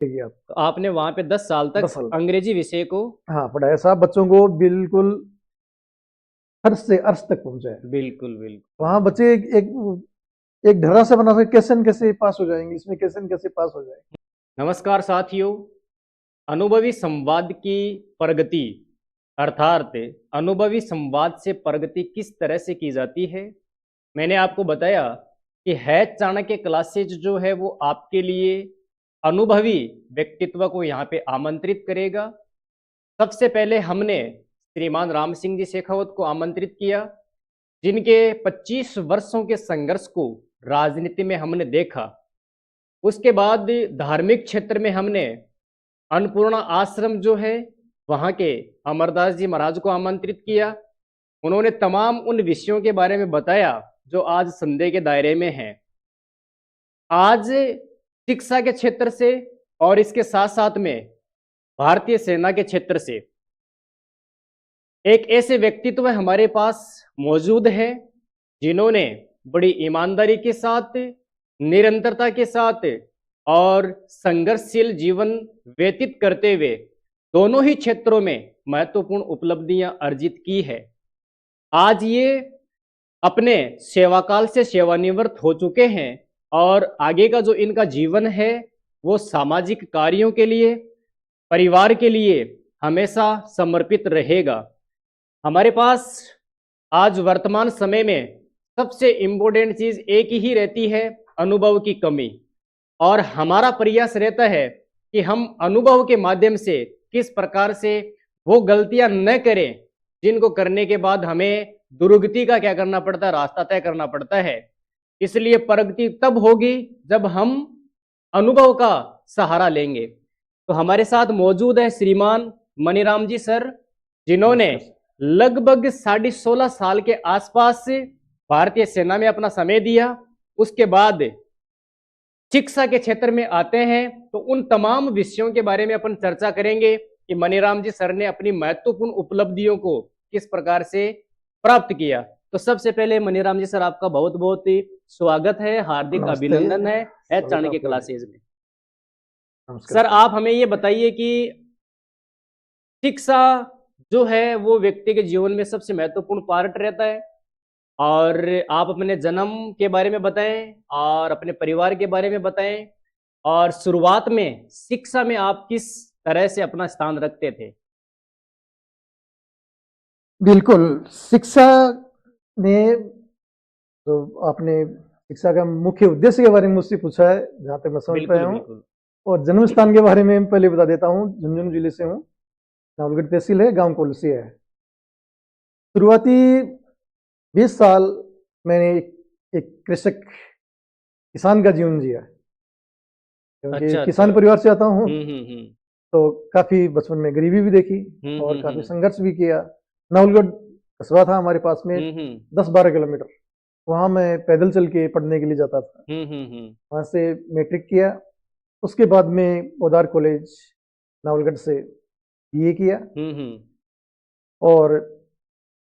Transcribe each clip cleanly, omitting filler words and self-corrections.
ठीक है। तो आपने वहां पे 10 साल 10 तक साल अंग्रेजी विषय को। हाँ पढ़ाया साहब, बच्चों को बिल्कुल हर्ष से अर्श तक पहुंचाया। बिल्कुल बिल्कुल। वहां बच्चे एक ढर्रा से बना सके, कैसे न कैसे पास हो जाएंगे, इसमें कैसे न कैसे पास हो जाए। नमस्कार साथियों, अनुभवी संवाद की प्रगति अर्थात अनुभवी संवाद से प्रगति किस तरह से की जाती है, मैंने आपको बताया कि है चाणक्य क्लासेज जो है वो आपके लिए अनुभवी व्यक्तित्व को यहाँ पे आमंत्रित करेगा। सबसे पहले हमने श्रीमान राम सिंह जी शेखावत को आमंत्रित किया, जिनके 25 वर्षों के संघर्ष को राजनीति में हमने देखा। उसके बाद धार्मिक क्षेत्र में हमने अन्नपूर्णा आश्रम जो है वहाँ के अमरदास जी महाराज को आमंत्रित किया। उन्होंने तमाम उन विषयों के बारे में बताया जो आज संदेह के दायरे में हैं। आज शिक्षा के क्षेत्र से और इसके साथ साथ में भारतीय सेना के क्षेत्र से एक ऐसे व्यक्तित्व हमारे पास मौजूद है जिन्होंने बड़ी ईमानदारी के साथ, निरंतरता के साथ और संघर्षशील जीवन व्यतीत करते हुए दोनों ही क्षेत्रों में महत्वपूर्ण उपलब्धियां अर्जित की है। आज ये अपने सेवाकाल से सेवानिवृत्त हो चुके हैं और आगे का जो इनका जीवन है वो सामाजिक कार्यों के लिए, परिवार के लिए हमेशा समर्पित रहेगा। हमारे पास आज वर्तमान समय में सबसे इम्पोर्टेंट चीज एक ही रहती है, अनुभव की कमी। और हमारा प्रयास रहता है कि हम अनुभव के माध्यम से किस प्रकार से वो गलतियां न करें जिनको करने के बाद हमें दुर्गति का क्या करना पड़ता है, रास्ता तय करना पड़ता है। इसलिए प्रगति तब होगी जब हम अनुभव का सहारा लेंगे। तो हमारे साथ मौजूद है श्रीमान मनीराम जी सर, जिन्होंने लगभग 16.5 साल के आसपास भारतीय सेना में अपना समय दिया। उसके बाद शिक्षा के क्षेत्र में आते हैं तो उन तमाम विषयों के बारे में अपन चर्चा करेंगे कि मनीराम जी सर ने अपनी महत्वपूर्ण उपलब्धियों को किस प्रकार से प्राप्त किया। तो सबसे पहले मनीराम जी सर, आपका बहुत बहुत ही स्वागत है, हार्दिक अभिनंदन है चाणक्य क्लासेज में। सर आप हमें ये बताइए कि शिक्षा जो है वो व्यक्ति के जीवन में सबसे महत्वपूर्ण पार्ट रहता है, और आप अपने जन्म के बारे में बताएं और अपने परिवार के बारे में बताएं, और शुरुआत में शिक्षा में आप किस तरह से अपना स्थान रखते थे। बिल्कुल, शिक्षा में तो आपने शिक्षा का मुख्य उद्देश्य के बारे में मुझसे पूछा है, जहां तक मैं समझ पाया हूँ। और जन्म स्थान के बारे में पहले बता देता हूँ। झुंझुनू जिले से हूँ, नावलगढ़ तहसील है, गांव कोलसी है। शुरुआती 20 साल मैंने एक कृषक किसान का जीवन जिया, क्योंकि किसान परिवार से आता हूँ। तो काफी बचपन में गरीबी भी देखी और काफी संघर्ष भी किया। नावलगढ़ कस्बा था हमारे पास में 10-12 किलोमीटर, वहां मैं पैदल चल के पढ़ने के लिए जाता था। वहां से मैट्रिक किया, उसके बाद में ओदार कॉलेज नावलगढ़ से बीए किया, और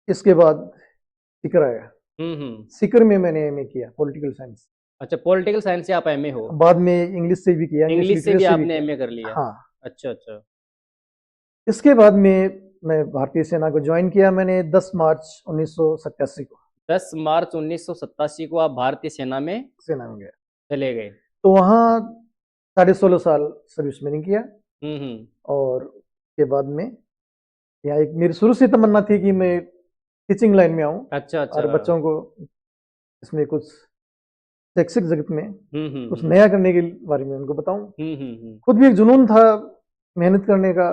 इसके बाद सीकर आया। सीकर में मैंने एमए किया, पॉलिटिकल साइंस। अच्छा, पॉलिटिकल साइंस से आप एमए हो। बाद में इंग्लिश से भी किया, इंग्लिश से भी आपने एमए कर लिया। हाँ। अच्छा अच्छा। इसके बाद में मैं भारतीय सेना को ज्वाइन किया मैंने 10 मार्च 1987 को। 10 मार्च 1987 को आप भारतीय सेना में गए, चले गए। तो वहाँ 16.5 साल सर्विस मैंने किया। और के बाद में यहाँ एक मेरी शुरू से तमन्ना थी कि मैं टीचिंग लाइन में आऊँ। अच्छा अच्छा। और बच्चों को इसमें कुछ शैक्षिक जगत में कुछ नया करने के बारे में उनको बताऊं। खुद भी एक जुनून था मेहनत करने का,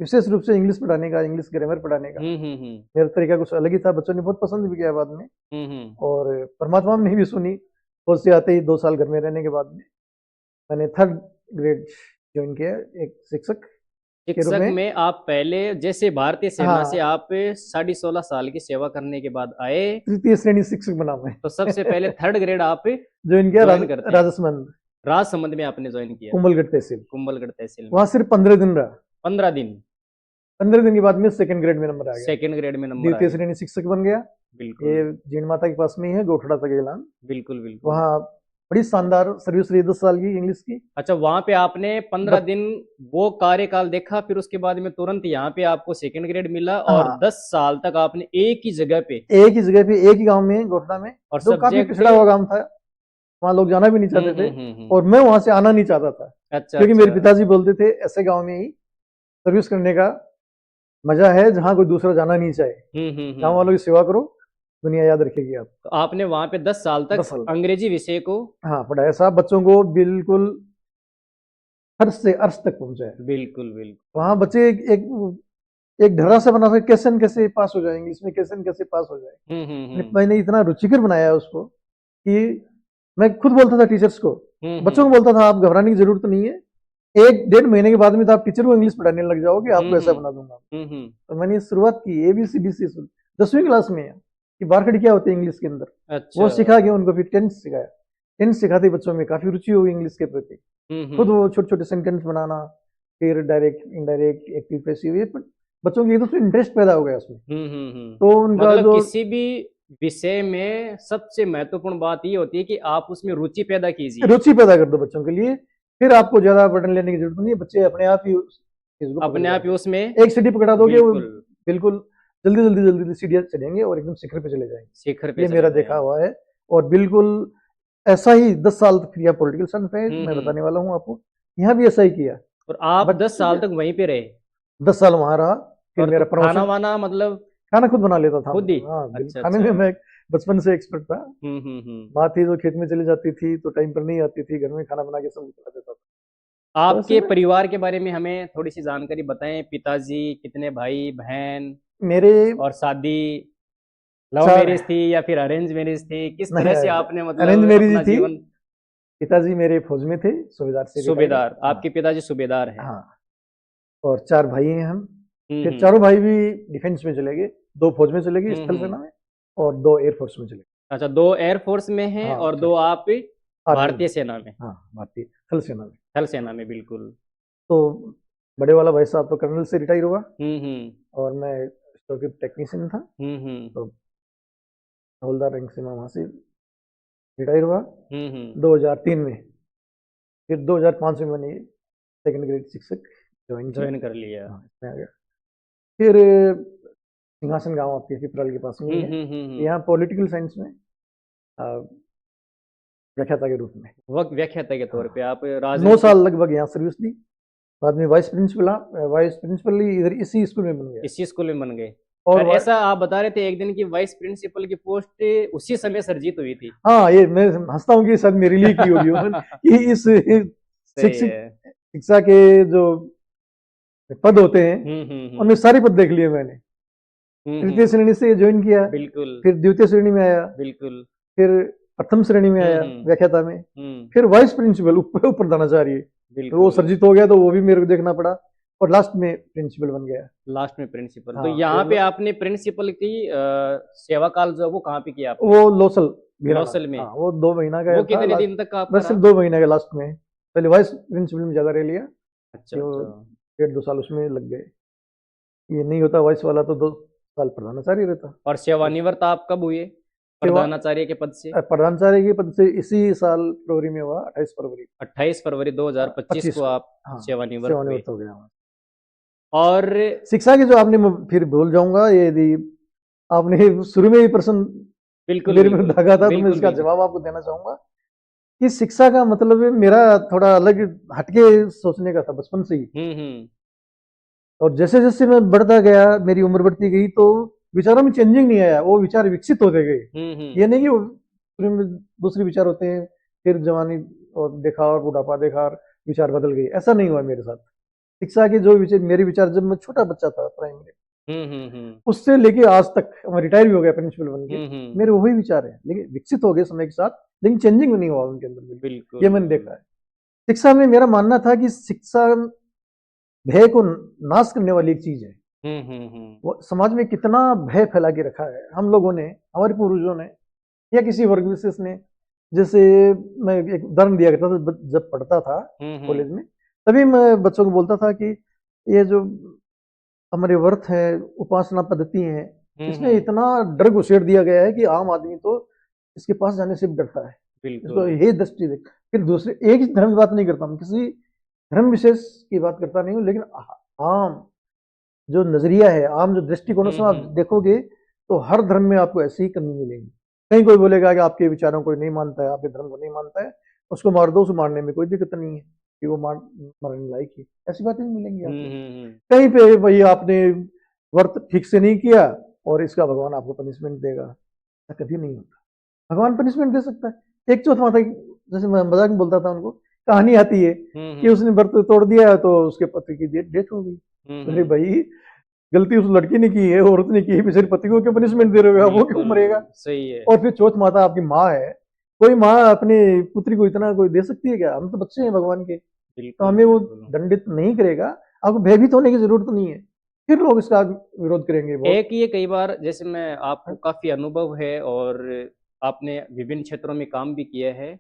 विशेष रूप से इंग्लिश पढ़ाने का, इंग्लिश ग्रामर पढ़ाने का। मेरा तरीका कुछ अलग ही था, बच्चों ने बहुत पसंद भी किया बाद में। और परमात्मा ने भी सुनी। फौज से आते ही 2 साल घर में रहने के बाद में मैंने 3rd ग्रेड ज्वाइन किया, एक शिक्षक में। आप पहले जैसे भारतीय सेना से आप 16.5 साल की सेवा करने के बाद आए, तृतीय श्रेणी शिक्षक बना मैं। तो सबसे पहले 3rd ग्रेड आप ज्वाइन किया राजसमंद में आपने ज्वाइन किया, कुंभलगढ़ तहसील। वहां सिर्फ 15 दिन रहा। 15 दिन के बाद में 2nd ग्रेड में नंबर आ गया। 2nd ग्रेड में नंबर, द्वितीय श्रेणी शिक्षक बन गया। बिल्कुल। ये जीण माता के पास में ही है, गोठड़ा तक ऐलान। बिल्कुल। वहाँ बड़ी शानदार सर्विस रही 10 साल की इंग्लिश की। अच्छा, वहां पे आपने 15 दिन वो कार्यकाल देखा, फिर उसके बाद में तुरंत यहाँ पे आपको सेकंड ग्रेड मिला और हाँ 10 साल तक आपने एक ही जगह पे एक ही जगह पे एक ही गांव में गोठना में, और जो काफी सब्जेक्ट। पिछड़ा हुआ गांव था, वहां लोग जाना भी नहीं चाहते थे और मैं वहां से आना नहीं चाहता था, अच्छा क्योंकि मेरे अच्छा। पिताजी बोलते थे ऐसे गांव में ही सर्विस करने का मजा है जहां कोई दूसरा जाना नहीं चाहे, गांव वालों की सेवा करो, दुनिया याद रखेगी आप। तो आपने वहां पे 10 साल 10 तक साल अंग्रेजी विषय को हाँ पढ़ाया साहब, बच्चों को बिल्कुल हर्ष से अर्श तक पहुंचाया। बिल्कुल बिल्कुल। वहां बच्चे एक ढर्रा से बना सके, कैसे न कैसे पास हो जाएंगे, इसमें कैसे न कैसे पास हो जाए। मैंने इतना रुचिकर बनाया उसको कि मैं खुद बोलता था टीचर्स को, बच्चों को बोलता था आप घबराने की जरूरत नहीं है, 1-1.5 महीने के बाद में तो आप टीचर को इंग्लिश पढ़ाने लग जाओगे, आपको ऐसा बना दूंगा। तो मैंने शुरुआत की ABCD से 10वीं क्लास में कि बारखड़ी क्या होती है इंग्लिश के अंदर, अच्छा। वो सिखा के उनको फिर 10th सिखाया। 10th सिखाते बच्चों में काफी रुचि हुई इंग्लिश के प्रति, खुद वो छोटे छोटे सेंटेंस बनाना, फिर डायरेक्ट इनडायरेक्ट एक्टिव पैसिव, ये बच्चों की एकदम इंटरेस्ट पैदा हो गया उसमें। तो उनका मतलब जो किसी भी विषय में सबसे महत्वपूर्ण बात ये होती है कि आप उसमें रुचि पैदा कीजिए, रुचि पैदा कर दो बच्चों के लिए, फिर आपको ज्यादा बटन लेने की जरूरत नहीं है, बच्चे अपने आप ही अपने आप ही उसमें एक सीढ़ी पकड़ा दोगे वो बिल्कुल बिल्कुल जल्दी सीढ़ियां चढ़ेंगे और एकदम शिखर पे चले जाएंगे। शिखर पे ये चले मेरा जाएं। देखा हुआ है और बिल्कुल ऐसा ही 10 साल तक किया पॉलिटिकल साइंस में, मैं बताने वाला हूँ आपको, यहाँ भी ऐसा ही किया। और आप 10 साल तक वहीं पे रहे? 10 साल वहां रहा, फिर और मेरा तो खाना वाना मतलब खाना खुद बना लेता था, खुद ही? हाँ अच्छा खाने में अच्छा। मैं बचपन से एक्सपर्ट था। माँ थी जो खेत में चली जाती थी तो टाइम पर नहीं आती थी, घर में खाना बना के सब खिला देता था। आपके परिवार के बारे में हमें थोड़ी सी जानकारी बताएं, पिताजी, कितने भाई बहन, मेरे और शादी लव चार मैरिज थी या फिर अरेंज मैरिज थी, किस नहीं, तरह से आपने अरेंज मतलब मैरिज अपना थी। जीवन? पिताजी मेरे फौज में थे, सूबेदार से रिटायर्ड। सूबेदार, हाँ आपके पिताजी सूबेदार हैं? हाँ, और 4 भाई हैं हम, फिर हम्म। चारों भाई भी डिफेंस में चले गए, 2 फौज में चले गए स्थल हम्म। सेना में और 2 एयरफोर्स में चले गए। अच्छा, 2 एयरफोर्स में हैं हाँ और 2 आप आर्मी भारतीय में, सेना में? हाँ भारतीय थल सेना में। थल सेना में, बिल्कुल। तो बड़े वाला भाई साहब तो कर्नल से रिटायर हुआ हम्म। और मैं स्टोरकीप टेक्नीशियन था, तो हवलदार रैंक से मैं वहां से रिटायर हुआ 2003 में। फिर 2005 में मैंने सेकंड ग्रेड शिक्षक ज्वाइन कर लिया। हाँ इसमें आ गया। फिर सिंहासन गांव आपके पिपराल के पास में ही है, यहाँ पॉलिटिकल साइंस में व्याख्याता के रूप में, व्याख्याता के तौर पे आप 9 साल लगभग यहाँ सर्विस दी। बाद में वाइस प्रिंसिपल इधर इसी स्कूल में बन गया। इसी स्कूल में बन गए? और और ऐसा आप बता रहे थे एक दिन की वाइस प्रिंसिपल की पोस्ट उसी समय सर्जित हुई थी? हाँ, ये मैं हंसता हूँ कि शायद मेरे लिए की होगी कि इस शिक्षा के जो पद होते हैं उनमें सारे पद देख लिए मैंने। तृतीय श्रेणी से ज्वाइन किया, बिल्कुल, फिर द्वितीय श्रेणी में आया, बिल्कुल, फिर प्रथम श्रेणी में आया व्याख्याता में, फिर वाइस प्रिंसिपल उप प्रधानाचार्य, तो वो सर्जित हो गया तो वो भी मेरे को देखना पड़ा और लास्ट में प्रिंसिपल बन गया। लास्ट में प्रिंसिपल। हाँ, तो यहाँ पे आपने प्रिंसिपल की सेवा काल जो वो कहाँ पे किया आपने? वो लोसल में। हाँ, वो 2 महीना का वो कितने दिन तक का? बस सिर्फ 2 महीने का लास्ट में, पहले वाइस प्रिंसिपल में ज्यादा रह लिया। अच्छा, तो 1.5-2 साल उसमें लग गए। ये नहीं होता वाइस वाला तो 2 साल प्रधानाचार्य रहता। और सेवानिवृत्त आप कब हुए प्रधानाचार्य के पद से? प्रधानाचार्य के पद से इसी साल फरवरी में हुआ, 28 फरवरी 2025 को आप सेवानिवृत्त हो गया। और शिक्षा की जो आपने फिर भूल जाऊंगा, ये यदि आपने शुरू में ही प्रश्न बिल्कुल मेरे में दागा था तो मैं इसका जवाब आपको देना चाहूंगा कि शिक्षा का मतलब मेरा थोड़ा अलग हटके सोचने का था बचपन से ही। और जैसे जैसे मैं बढ़ता गया, मेरी उम्र बढ़ती गई, तो विचारों में चेंजिंग नहीं आया, वो विचार विकसित होते गए। ये नहीं कि शुरू में दूसरे विचार होते हैं, फिर जवानी और देखा और बुढ़ापा देखा और विचार बदल गए, ऐसा नहीं हुआ मेरे साथ। शिक्षा के जो विचार, मेरे विचार जब मैं छोटा बच्चा था प्राइमरी, उससे लेके आज तक, मैं रिटायर भी हो गया प्रिंसिपल बन के, मेरे वही विचार है, लेकिन विकसित हो गए समय के साथ, लेकिन चेंजिंग नहीं हुआ उनके अंदर। बिल्कुल, ये मैंने देखा है। शिक्षा में मेरा मानना था कि शिक्षा भय को नाश करने वाली एक चीज है। वो समाज में कितना भय फैला के रखा है हम लोगों ने, हमारे पूर्वजों ने, या किसी वर्ग विशेष ने। जैसे मैं एक उदाहरण दिया करता था, जब पढ़ता था कॉलेज में, तभी मैं बच्चों को बोलता था कि ये जो हमारे व्रत है, उपासना पद्धति है, इसमें इतना डर घुसेड़ दिया गया है कि आम आदमी तो इसके पास जाने से भी डरता है। इसको बिल्कुल। हे दृष्टि देख। फिर दूसरे एक ही धर्म की बात नहीं करता हूँ, किसी धर्म विशेष की बात करता नहीं हूँ, लेकिन आम जो नजरिया है, आम जो दृष्टिकोणों से आप देखोगे तो हर धर्म में आपको ऐसे ही करनी मिलेंगी। कहीं कोई बोलेगा कि आपके विचारों को नहीं मानता है, आपके धर्म को नहीं मानता है, उसको मार दो, उसको मारने में कोई दिक्कत नहीं है कि वो मारने लायक है, ऐसी बातें नहीं मिलेंगी आपको। कहीं पे भाई आपने व्रत ठीक से नहीं किया और इसका भगवान आपको पनिशमेंट देगा, ऐसा कभी नहीं होता। भगवान पनिशमेंट दे सकता है। एक चौथ माता की, जैसे मैं मजाक में बोलता था उनको, कहानी आती है कि उसने व्रत तोड़ दिया तो उसके पति की डेथ हो गई। अरे भाई, गलती उस लड़की ने की है, औरत ने की है, बेचारे पति को क्यों पनिशमेंट दे रहे हो, वो क्यों मरेगा? सही है। और फिर चौथ माता आपकी माँ है, कोई माँ अपनी पुत्री को इतना कोई दे सकती है क्या? हम तो बच्चे हैं भगवान के, तो हमें वो दंडित नहीं करेगा। आपको भयभीत होने की जरूरत नहीं है, फिर लोग इसका विरोध करेंगे। एक ये कई बार, जैसे मैं, आपको काफी अनुभव है और आपने विभिन्न क्षेत्रों में काम भी किया है,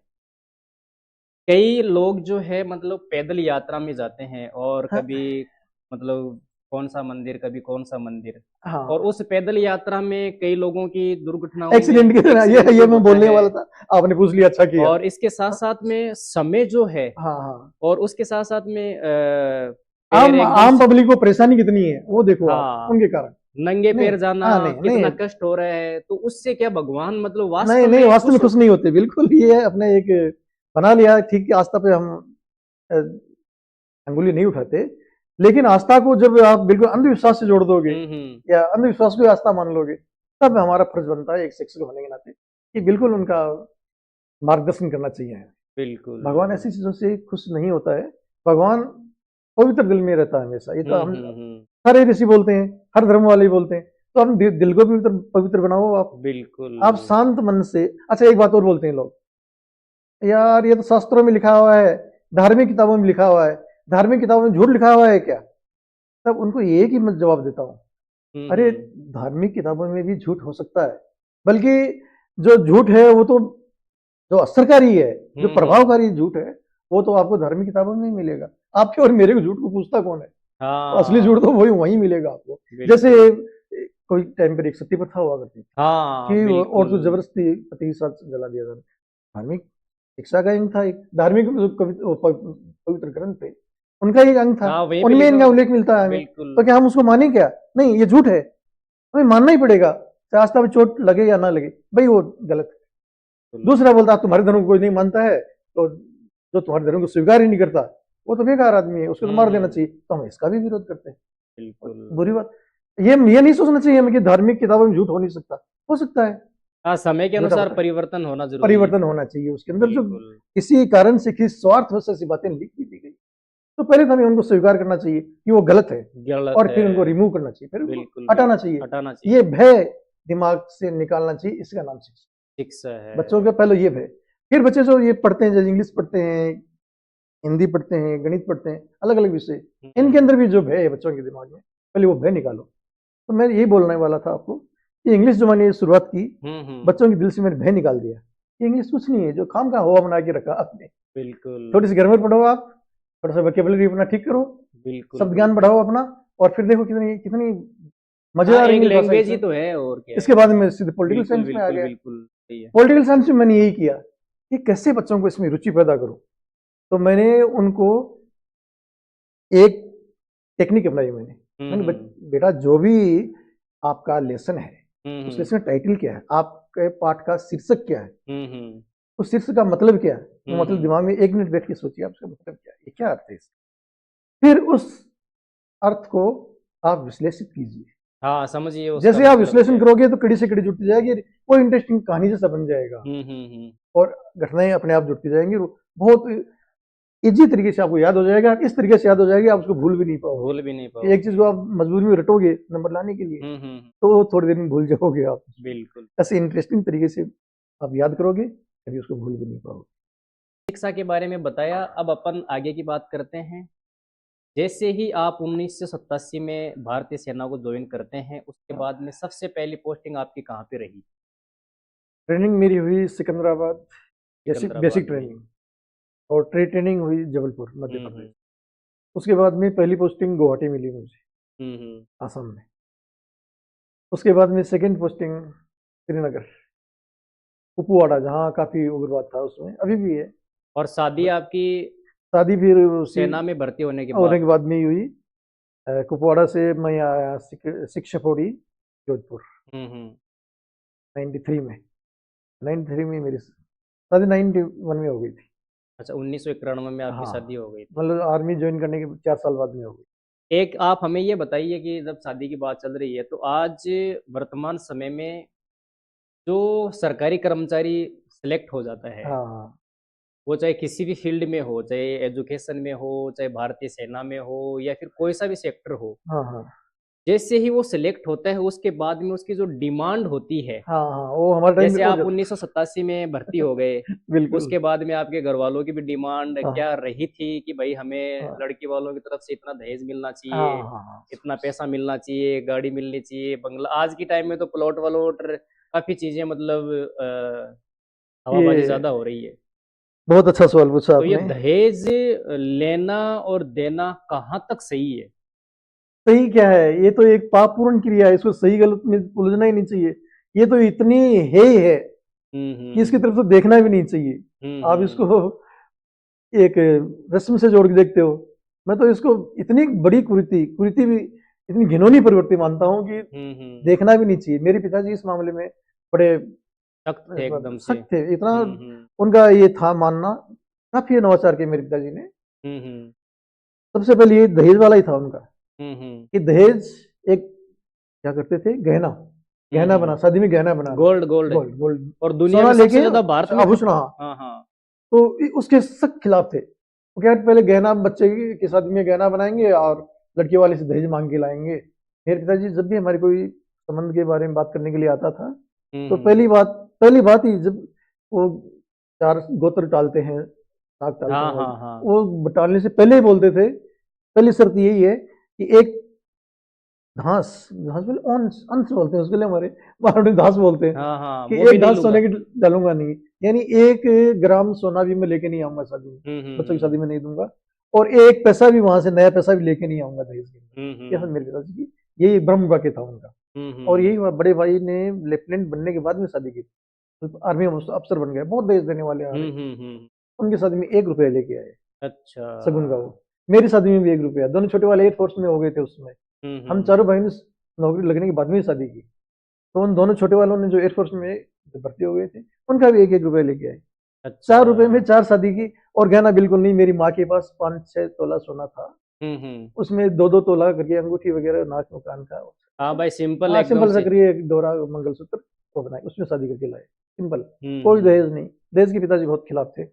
कई लोग जो है मतलब पैदल यात्रा में जाते हैं और हाँ, कभी मतलब कौन सा मंदिर, कभी कौन सा मंदिर, हाँ, और उस पैदल यात्रा में कई लोगों की दुर्घटनाओं एक्सीडेंट की तरह, ये मैं बोलने वाला था, आपने पूछ लिया, अच्छा किया। और इसके साथ साथ में समय जो है, हाँ, हाँ, और उसके साथ साथ में पैर आम एकदम आम पब्लिक को परेशानी कितनी है वो देखो आप, हाँ, उनके कारण। नंगे नहीं, पैर जाना हाँ, नहीं कितना नहीं कष्ट हो रहा है, तो उससे क्या भगवान मतलब नहीं वास्तव नहीं, में वास्तव में खुश खुश नहीं होते बिल्कुल। ये अपने एक बना लिया, ठीक है, आस्था पे हम अ, अंगुली नहीं उठाते, लेकिन आस्था को जब आप बिल्कुल अंधविश्वास से जोड़ दोगे या अंधविश्वास को आस्था मान लोगे, तब हमारा फर्ज बनता है एक शिक्षक होने के नाते कि बिल्कुल उनका मार्गदर्शन करना चाहिए। बिल्कुल। भगवान ऐसी चीजों से खुश नहीं होता है। भगवान पवित्र दिल में रहता है हमेशा। ये तो हम सारे ऋषि बोलते हैं, हर धर्म वाले बोलते हैं। तो हम दिल को पवित्र पवित्र बनाओ आप। बिल्कुल। आप शांत मन से। अच्छा, एक बात और बोलते हैं लोग, यार ये तो शास्त्रों में लिखा हुआ है, धार्मिक किताबों में लिखा हुआ है, धार्मिक किताबों में झूठ लिखा हुआ है क्या? तब उनको एक ही मैं जवाब देता हूँ, अरे धार्मिक किताबों में भी झूठ हो सकता है, बल्कि जो झूठ है वो तो जो असरकारी है, जो प्रभावकारी झूठ है, वो तो आपको धार्मिक किताबों में ही मिलेगा। आपके और मेरे को झूठ को पूछता कौन है? तो असली झूठ तो वही वहीं मिलेगा आपको। जैसे कोई टाइम पर एक सती प्रथा हुआ करती थी कि और तो जबरदस्ती पति के साथ जला दिया था। धार्मिक शिक्षा का अंग था, एक धार्मिक पवित्र ग्रंथ थे, उनका एक अंग था, उनमें इनका उल्लेख मिलता है हमें। तो क्या हम उसको माने क्या? नहीं, ये झूठ है, हमें मानना ही पड़ेगा, चाहे आस्था में चोट लगे या ना लगे, भाई वो गलत है। दूसरा बोलता तुम्हारे धर्म को कोई नहीं मानता है, तो जो तुम्हारे धर्म को स्वीकार ही नहीं करता वो तो बेकार आदमी है, उसको तो मार देना चाहिए। तो हम इसका भी विरोध करते हैं। बिल्कुल बुरी बात। ये नहीं सोचना चाहिए हमें कि धार्मिक किताबों में झूठ हो नहीं सकता, हो सकता है। हाँ, समय के अनुसार परिवर्तन होना जरूरी है। परिवर्तन होना चाहिए उसके अंदर। जो किसी कारण से, किसी स्वार्थ वश ऐसी बातें लिख दी गई, तो पहले तो हमें उनको स्वीकार करना चाहिए कि वो गलत है, और फिर उनको रिमूव करना चाहिए, फिर उनको हटाना चाहिए। ये भय दिमाग से निकालना चाहिए, इसका नाम शिक्षा है। बच्चों का पहले ये भय, फिर बच्चे जो ये पढ़ते हैं, जो इंग्लिश पढ़ते हैं, हिंदी पढ़ते हैं, गणित पढ़ते हैं, अलग अलग विषय, इनके अंदर भी जो भय है बच्चों के दिमाग में, पहले वो भय निकालो। तो मैं यही बोलने वाला था आपको कि इंग्लिश जो मैंने शुरुआत की, बच्चों के दिल से मैंने भय निकाल दिया कि इंग्लिश कुछ नहीं है जो खाम का हवा बना के रखा आपने। बिल्कुल। थोड़ी सी ग्रामर पढ़ो आप, थोड़ा सा वोकैबुलरी अपना ठीक करो, बिल्कुल, शब्द ज्ञान बढ़ाओ अपना, और फिर देखो कितनी कितनी मजेदार लैंग्वेज ही तो है। और क्या? इसके बाद में सीधे पॉलिटिकल साइंस में आ गया। पॉलिटिकल साइंस में मैंने यही किया कि कैसे बच्चों को इसमें रुचि पैदा करूं। तो मैंने उनको एक टेक्निक अपनाई। मैंने बेटा जो भी आपका लेसन है, उस लेसन का टाइटल क्या है, आपके पाठ का शीर्षक क्या है, उस शीर्षक का मतलब क्या है, तो मतलब दिमाग में 1 मिनट बैठ के सोचिए आप उसका मतलब क्या है, ये क्या अर्थ है इसका। फिर उस अर्थ को आप विश्लेषित कीजिए। हाँ, समझिए। जैसे आप विश्लेषण करोगे तो कड़ी से कड़ी जुड़ती जाएगी, कोई इंटरेस्टिंग कहानी जैसा बन जाएगा, और घटनाएं अपने आप जुड़ती जाएंगी। बहुत इजी तरीके से आपको याद हो जाएगा, इस तरीके से याद हो जाएगी आप उसको भूल भी नहीं पाओगे। एक चीज को आप मजबूरी में रटोगे नंबर लाने के लिए, तो थोड़ी देर में भूल जाओगे आप। बिल्कुल। ऐसे इंटरेस्टिंग तरीके से आप याद करोगे, कभी उसको भूल भी नहीं पाओगे। शिक्षा के बारे में बताया, अब अपन आगे की बात करते हैं। जैसे ही आप 1987 में भारतीय सेना को ज्वाइन करते हैं, उसके बाद में सबसे पहली पोस्टिंग आपकी कहाँ पे रही? ट्रेनिंग मेरी हुई सिकंदराबाद, बेसिक ट्रेनिंग, और ट्रेनिंग हुई जबलपुर, मध्य प्रदेश। उसके बाद में पहली पोस्टिंग गुवाहाटी मिली मुझे, आसाम में। उसके बाद में सेकंड पोस्टिंग श्रीनगर, कुपवाड़ा, जहाँ काफी उग्रवाद था उसमें, अभी भी है। और शादी आपकी शादी फिर उसी सेना में भर्ती होने के होने बाद? के बाद में ही हुई। कुपवाड़ा से मैं आया शिक्षा पौड़ी जोधपुर हम्म। 93 में। 93 में मेरी शादी 91 में हो गई थी। अच्छा, 1991 में आपकी हाँ, शादी हो गई थी। मतलब आर्मी ज्वाइन करने के 4 साल बाद में हो गई। एक आप हमें ये बताइए कि जब शादी की बात चल रही है तो आज वर्तमान समय में जो सरकारी कर्मचारी सिलेक्ट हो जाता है, हाँ हाँ वो चाहे किसी भी फील्ड में हो, चाहे एजुकेशन में हो, चाहे भारतीय सेना में हो, या फिर कोई सा भी सेक्टर हो, हाँ हाँ जैसे ही वो सिलेक्ट होता है उसके बाद में उसकी जो डिमांड होती है, हाँ हाँ, वो हमारे टाइम जैसे में और आप ज्यादा। 1987 में भर्ती हो गए, बिल्कुल। उसके बाद में आपके घर वालों की भी डिमांड हाँ क्या रही थी कि भाई हमें हाँ लड़की वालों की तरफ से इतना दहेज मिलना हाँ चाहिए, हाँ हाँ, इतना पैसा मिलना चाहिए, गाड़ी मिलनी चाहिए, बंगला। आज की टाइम में तो प्लॉट वलॉट काफी चीजें मतलब हवाबाजी ये ज्यादा हो रही है। बहुत अच्छा सवाल पूछा तो ये आपने। दहेज लेना और देना कहाँ तक सही है? सही क्या है, ये तो एक पापपूर्ण क्रिया है, इसको सही गलत में उलझना ही नहीं चाहिए। ये तो इतनी है ही है कि इसकी हम्म। तरफ तो देखना भी नहीं चाहिए। आप हम्म। इसको एक रस्म से जोड़ के देखते हो। मैं तो इसको इतनी बड़ी कुरीति कुरीति भी, इतनी घिनौनी प्रवृत्ति मानता हूँ कि हम्म। देखना भी नहीं चाहिए। मेरे पिताजी इस मामले में बड़े सख्त थे एकदम से। सख्त थे, इतना हम्म। उनका ये था मानना। काफी नवाचार के मेरे पिताजी ने। हम्म। सबसे पहले ये दहेज वाला ही था उनका, हम्म। कि दहेज एक क्या करते थे, गहना, गहना बना, शादी में गहना बना, गोल्ड गोल्ड। गोल्ड गोल्ड, और दुनिया सोना में सबसे लेके ज्यादा भारत में आभूषण। हाँ, हाँ हाँ। तो उसके सख्त खिलाफ थे। वो क्या पहले गहना, बच्चे की शादी में गहना बनाएंगे और लड़की वाले से दहेज मांग के लाएंगे। मेरे पिताजी जब भी हमारी कोई संबंध के बारे में बात करने के लिए आता था, तो पहली बात ही जब वो 4 गोत्र टालते हैं, साग टालते हाँ हैं, हाँ हाँ। वो टालने से पहले ही बोलते थे, पहली शर्त यही है कि एक घास, घास बोले अंश, अंश बोलते हैं उसके लिए, हमारे मारवाड़ी घास बोलते हैं, हाँ हाँ, कि वो भी एक नहीं घास लूंगा। सोने की डालूंगा नहीं। यानी 1 ग्राम सोना भी मैं लेके नहीं आऊंगा शादी में, बच्चों की शादी में नहीं दूंगा। और 1 पैसा भी वहां से, नया पैसा भी लेके नहीं आऊंगा दहेज के लिए। ये सब मेरे पिताजी की, यही ब्रह्म वाक्य था उनका। और यही बड़े भाई ने लेफ्टिनेंट बनने के बाद में शादी की, तो आर्मी में अफसर बन गए, बहुत दहेज देने वाले आ रहे थे। उनकी शादी में 1 रुपया लेके आए, अच्छा। सगुन का वो। मेरी शादी में भी 1 रुपया। दोनों छोटे वाले एयरफोर्स में हो गए थे उसमें। हम चारों भाई ने नौकरी लगने के बाद में ही शादी की। तो उन दोनों छोटे वालों ने जो एयरफोर्स में भर्ती हो गए थे, उनका भी 1-1 रुपया लेके आए। अच्छा। 4 रुपए में 4 शादी की। और गहना बिल्कुल नहीं, मेरी माँ के पास 5-6 तोला सोना था, उसमें 2-2 तोला करके अंगूठी वगैरह, नाक में कान का। हाँ भाई, सिंपल हाँ, एकदम सिंपल सा से। करिए, एक दोहरा मंगलसूत्र वो बनाए, उसमें शादी करके लाए, सिंपल। कोई हम्म। दहेज नहीं। दहेज के पिताजी बहुत खिलाफ थे।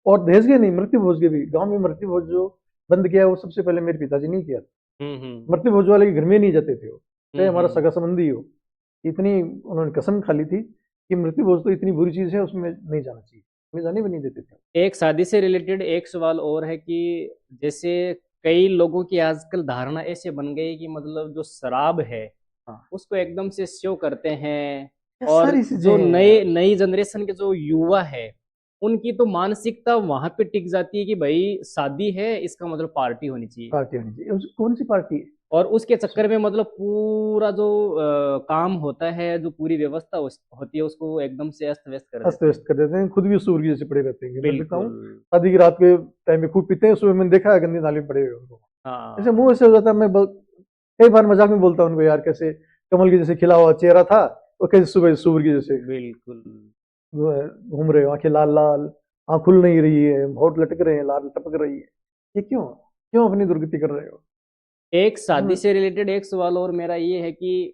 और दहेज के नहीं, मृत्यु भोज के भी। गांव में मृत्यु भोज जो बंद किया, वो सबसे पहले मेरे पिताजी ने किया था। मृत्यु भोज वाले के घर में नहीं जाते थे वो, चाहे हमारा सगा संबंधी हो। इतनी उन्होंने कसम खा ली थी कि मृत्यु भोज तो इतनी बुरी चीज है, उसमें नहीं जाना चाहिए, हमें जाने भी नहीं देते थे। एक शादी से रिलेटेड एक सवाल और है कि जैसे कई लोगों की आजकल धारणा ऐसे बन गई कि मतलब जो शराब है हाँ, उसको एकदम से सेव करते हैं। ये और सारी चीजें जो हैं नए यार। नई जनरेशन के जो युवा है उनकी तो मानसिकता वहां पे टिक जाती है कि भाई शादी है इसका मतलब पार्टी होनी चाहिए। पार्टी होनी चाहिए, कौन सी पार्टी है? और उसके चक्कर में मतलब पूरा जो काम होता है, जो पूरी व्यवस्था होती है, उसको वो एकदम से अस्त व्यस्त कर अस्त देते हैं। व्यस्त कर देते हैं, खुद भी सूर की जैसे पड़े रहते हैं। मैं देखता हूँ बिल्कुल। शादी की रात के टाइम में खूब पीते हैं, सुबह मैंने देखा है गंदी नाली में पड़े हुए उनको। ऐसे हाँ। मुंह ऐसे हो जाता है। कई बार मजाक में बोलता हूँ उनको, यार कैसे कमल की जैसे खिला हुआ चेहरा था, वो कैसे सुबह सूर की जैसे बिल्कुल। घूम रहे हो, आंखें लाल लाल, आँख खुल नहीं रही है, होठ लटक रहे हैं, लाल टपक रही है। ये क्यों, क्यों अपनी दुर्गति कर रहे हो? एक शादी हम्म, से रिलेटेड एक सवाल और मेरा ये है कि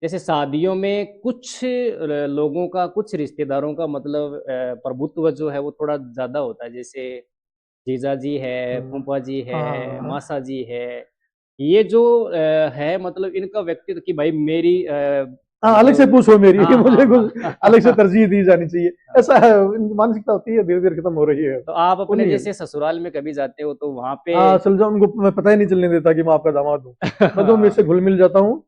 जैसे शादियों में कुछ लोगों का, कुछ रिश्तेदारों का मतलब प्रभुत्व जो है वो थोड़ा ज्यादा होता है। जैसे जीजा जी है, हम्म, फूफा जी है, हाँ मासा जी है। ये जो है मतलब इनका व्यक्तित्व कि भाई मेरी हाँ, अलग से मतलब। पूछो मेरी, हाँ मुझे हाँ कुछ हाँ। अलग से तरजीह दी जानी चाहिए। ऐसा है, इनकी मानसिकता होती है, धीरे धीरे खत्म हो रही है। तो आप अपने उन्हीं जैसे ससुराल में कभी जाते हो तो वहां पे हाँ, असल जो उनको मैं पता ही नहीं चलने देता कि मैं आपका दामाद हूँ। मैं तो मेरे से घुल मिल जाता हूँ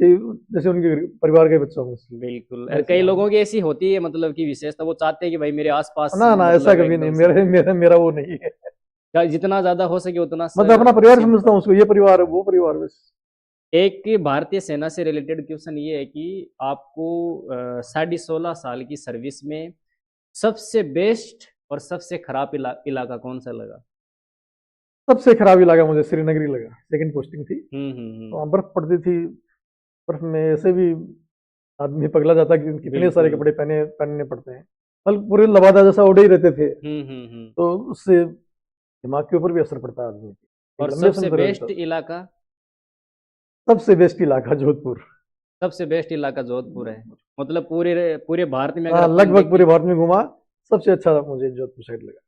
कि जैसे उनके परिवार का बच्चा हूँ। बिल्कुल। और वैसे कई हाँ, लोगों की ऐसी होती है मतलब कि विशेषता, वो चाहते हैं कि भाई मेरे आसपास ना ना, ऐसा मतलब कभी नहीं, एकदम से मेरा वो नहीं है। जितना ज्यादा हो सके उतना मतलब अपना परिवार समझता सिंपल। हूँ उसको, ये परिवार है वो परिवार, बस। एक भारतीय सेना से रिलेटेड क्वेश्चन ये है कि आपको 16.5 साल की सर्विस में सबसे बेस्ट और सबसे खराब इलाका कौन सा लगा? सबसे खराब इलाका मुझे श्रीनगर ही लगा। सेकंड पोस्टिंग थी, हम्म। तो वहाँ बर्फ पड़ती थी। बर्फ में ऐसे भी आदमी पगला जाता कि कितने सारे बिल्कुल। कपड़े पहनने पड़ते हैं। बल्कि पूरे लबादा जैसा ओढ़े ही रहते थे, हम्म। तो उससे दिमाग के ऊपर भी असर पड़ता है आदमी के। और लंबे सबसे समय तक रहता बेस्ट था। इलाका? सबसे बेस्ट इलाका जोधपुर। सबसे बेस्ट इलाका जोधपुर है। मतलब पूरे पूरे भारत में अगर हाँ, अपन लगभग पूरे देखें, भारत में घुमा, सबसे अच्छा मुझे जोधपुर साइड लगा।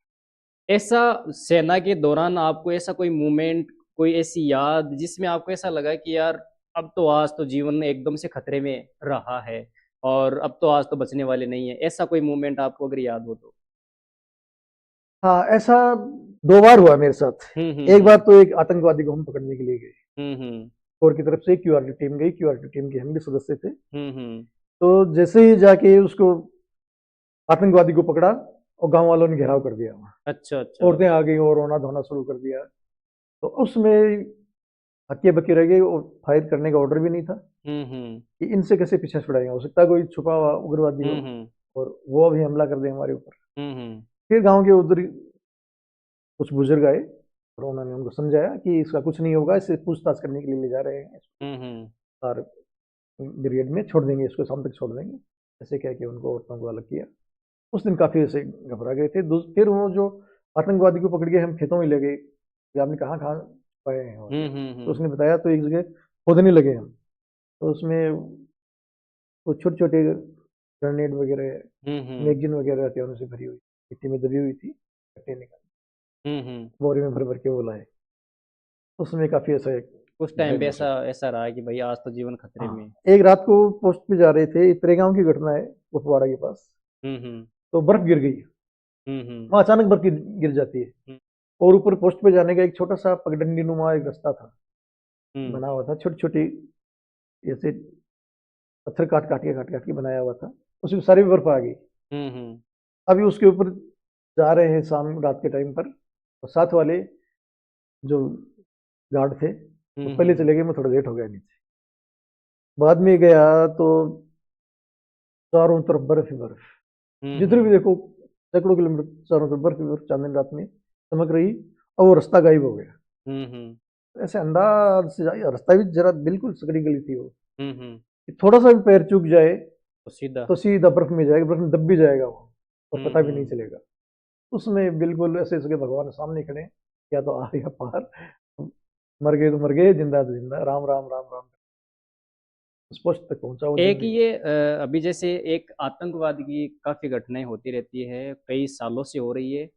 ऐसा सेना के दौरान आपको ऐसा कोई मोमेंट, कोई ऐसी याद जिसमें आपको ऐसा लगा कि यार अब तो आज तो जीवन एकदम से खतरे में रहा है और अब तो आज तो बचने वाले नहीं है, ऐसा कोई मोमेंट आपको अगर याद हो तो? हाँ, ऐसा 2 बार हुआ मेरे साथ। एक बार हम्म। तो एक आतंकवादी को हम पकड़ने के लिए गए, हम्म। कोर की तरफ से क्यूआरटी टीम गई। क्यूआरटी टीम के हम भी सदस्य थे। हम्म। तो जैसे ही जाके उसको आतंकवादी को पकड़ा, और गांव वालों ने घेराव कर दिया वहाँ। अच्छा अच्छा। औरतें आ गई और रोना धोना शुरू कर दिया। तो उसमें हक्के बक्के रह गए, और फायर करने का ऑर्डर भी नहीं था हम्म। कि इनसे कैसे पीछे छुड़ाएंगे। हो सकता है कोई छुपा हुआ उग्रवादी हो हम्म। और वो अभी हमला कर दे हमारे ऊपर। हम्म। फिर गांव के उधर कुछ बुजुर्ग आए, और उन्होंने उनको समझाया कि इसका कुछ नहीं होगा, इसे पूछताछ करने के लिए ले जा रहे हैं, हम्म। और ब्रिगेड में छोड़ देंगे, इसको शाम तक छोड़ देंगे। ऐसे कह के उनको, औरतों को अलग किया। उस दिन काफी ऐसे घबरा गए थे। फिर वो जो आतंकवादी को पकड़ के हम खेतों में ले गए कि आपने कहाँ कहाँ पाए हैं, और तो हम्म। उसने बताया, तो एक जगह खोदने लगे हम। तो उसमें वो छोटे छोटे ग्रेनेड वगैरह, हम्म। मैगजीन वगैरह हथियारों से भरी हुई मिट्टी में दबी हुई थी, कट्टे निकाल हम्म। बोरे में भर भर के वो लाए। उसमें काफी ऐसा एक उस भय टाइम पे ऐसा महसूस। ऐसा रहा कि भाई आज तो जीवन खतरे हाँ, में है। एक रात को पोस्ट पे जा रहे थे, त्रेगांव की घटना है, कुपवाड़ा के पास। हम्म। तो बर्फ गिर गई हम्म। वहां, अचानक बर्फ गिर जाती है। और ऊपर पोस्ट पे जाने का एक छोटा सा पगडंडी नुमा एक रास्ता था, हम्म। बना हुआ था, छोटी छोटी ऐसे पत्थर काट काट के बनाया हुआ था। उसमें सारी बर्फ आ गई। हम्म। अभी उसके ऊपर जा रहे हैं शाम रात के टाइम पर, और साथ वाले जो गार्ड थे वो पहले हम्म। चले गए, मैं थोड़ा लेट हो गया नीचे। बाद में गया तो चारों तरफ बर्फ ही बर्फ, जिधर भी हम्म। देखो सैकड़ों किलोमीटर चारों तरफ बर्फ ही बर्फ, चांदनी रात में चमक रही, और वो रास्ता गायब हो गया। हम्म। ऐसे अंदाज से जाए, रास्ता भी जरा बिल्कुल सकड़ी गली थी वो, हम्म। कि थोड़ा सा भी पैर चूक जाए तो सीधा। तो सीधा बर्फ में जाएगा, बर्फ में दब भी जाएगा वो, और पता भी नहीं हम्म। चलेगा। उसमें बिल्कुल ऐसे ऐसे भगवान सामने खड़े, या तो आ या पार, मर गए तो मर गए, जिंदा तो जिंदा, राम राम राम राम। उस पोस्ट तक पहुंचा वो एक जिंदगी। ये अभी जैसे एक आतंकवाद की काफी घटनाएं होती रहती है, कई सालों से हो रही है,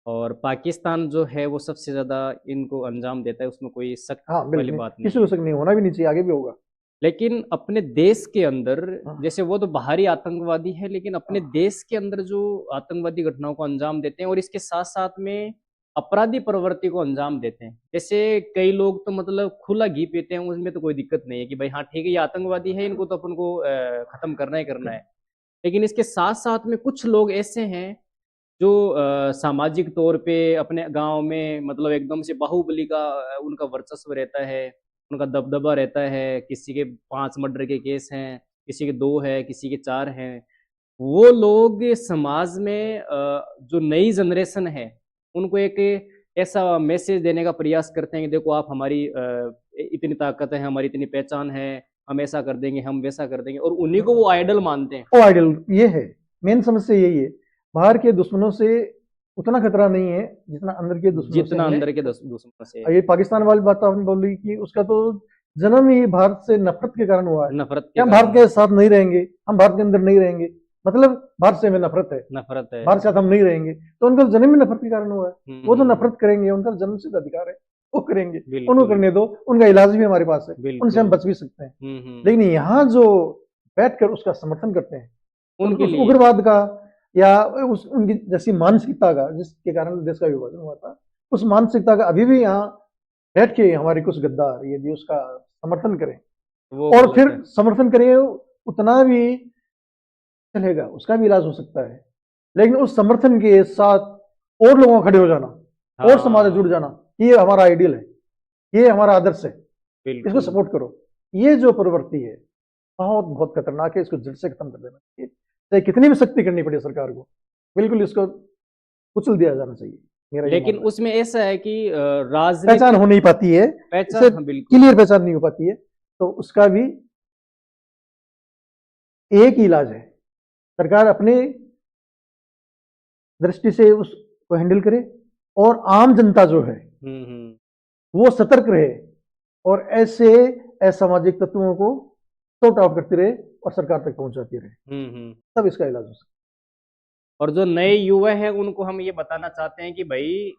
और पाकिस्तान जो है वो सबसे ज्यादा इनको अंजाम देता है, उसमें कोई शक हाँ वाली बिल्कुल, बात किसी नहीं को है। शक नहीं, होना भी नहीं चाहिए, आगे भी होगा। लेकिन अपने देश के अंदर, हाँ जैसे वो तो बाहरी आतंकवादी है, लेकिन अपने हाँ देश के अंदर जो आतंकवादी घटनाओं को अंजाम देते हैं और इसके साथ साथ में अपराधी प्रवृत्ति को अंजाम देते हैं, जैसे कई लोग तो मतलब खुला घी पीते हैं, उसमें तो कोई दिक्कत नहीं है कि भाई हाँ ठीक है ये आतंकवादी है, इनको तो अपन को खत्म करना ही करना है। लेकिन इसके साथ साथ में कुछ लोग ऐसे हैं जो सामाजिक तौर पे अपने गांव में मतलब एकदम से बाहुबली का उनका वर्चस्व रहता है, उनका दबदबा रहता है, किसी के 5 मर्डर के केस हैं, किसी के 2 है, किसी के 4 हैं। वो लोग समाज में जो नई जनरेशन है उनको एक ऐसा मैसेज देने का प्रयास करते हैं कि देखो आप हमारी इतनी ताकत है, हमारी इतनी पहचान है, हम ऐसा कर देंगे, हम वैसा कर देंगे, और उन्हीं को वो आइडल मानते हैं। वो आइडल ये है, मेन समस्या यही है। बाहर के दुश्मनों से उतना खतरा नहीं है जितना अंदर के दुश्मनों से जितना हमें। अंदर के दुश्मन से ये पाकिस्तान वाली बात आपने बोली कि उसका तो जन्म ही भारत से नफरत के कारण हुआ है, नफरत कि के हम कारण भारत हुआ के है। साथ नहीं रहेंगे, हम भारत के अंदर नहीं रहेंगे, मतलब भारत से हमें नफरत है, नफरत है। भारत के साथ हम नहीं रहेंगे। तो उनका जन्म ही नफरत के कारण हुआ है। वो तो हम्म। नफरत करेंगे, उनका जन्म सिद्ध अधिकार है, वो करेंगे, उनको बिल्कुल करने दो। उनका इलाज भी हमारे पास है, उनसे हम बिल्कुल। बच भी सकते हैं। लेकिन यहाँ जो बैठकर उसका समर्थन करते हैं, उनके उस लिए। उग्रवाद का, या उस उनकी जैसी मानसिकता का, जिसके कारण देश का विभाजन हुआ था, उस मानसिकता का अभी भी यहाँ बैठ के हमारे कुछ गद्दार यदि उसका समर्थन करें, वो और गलत फिर है। समर्थन करें, उतना भी चलेगा, उसका भी इलाज हो सकता है। लेकिन उस समर्थन के साथ और लोगों का खड़े हो जाना, और समाज से जुड़ हाँ जाना, ये हमारा आइडियल है, ये हमारा आदर्श है। इसको बिल्कुल सपोर्ट करो। ये जो प्रवृत्ति है बहुत बहुत खतरनाक है, इसको जड़ से खत्म कर देना चाहिए, चाहे कितनी भी सख्ती करनी पड़े सरकार को, बिल्कुल इसको कुचल दिया जाना चाहिए, मेरा ये लेकिन मानना है। उसमें ऐसा है कि पहचान राजनीति हो नहीं पाती है, इसे पहचान, हाँ बिल्कुल क्लियर पहचान नहीं हो पाती है, तो उसका भी एक ही इलाज है, सरकार अपने दृष्टि से उसको हैंडल करे और आम जनता जो है वो सतर्क रहे और ऐसे असामाजिक तत्वों को सॉर्ट आउट करती रहे और सरकार तक पहुंचाती रहे, तब इसका इलाज हो सकता और जो नए युवा हैं उनको हम ये बताना चाहते हैं कि भाई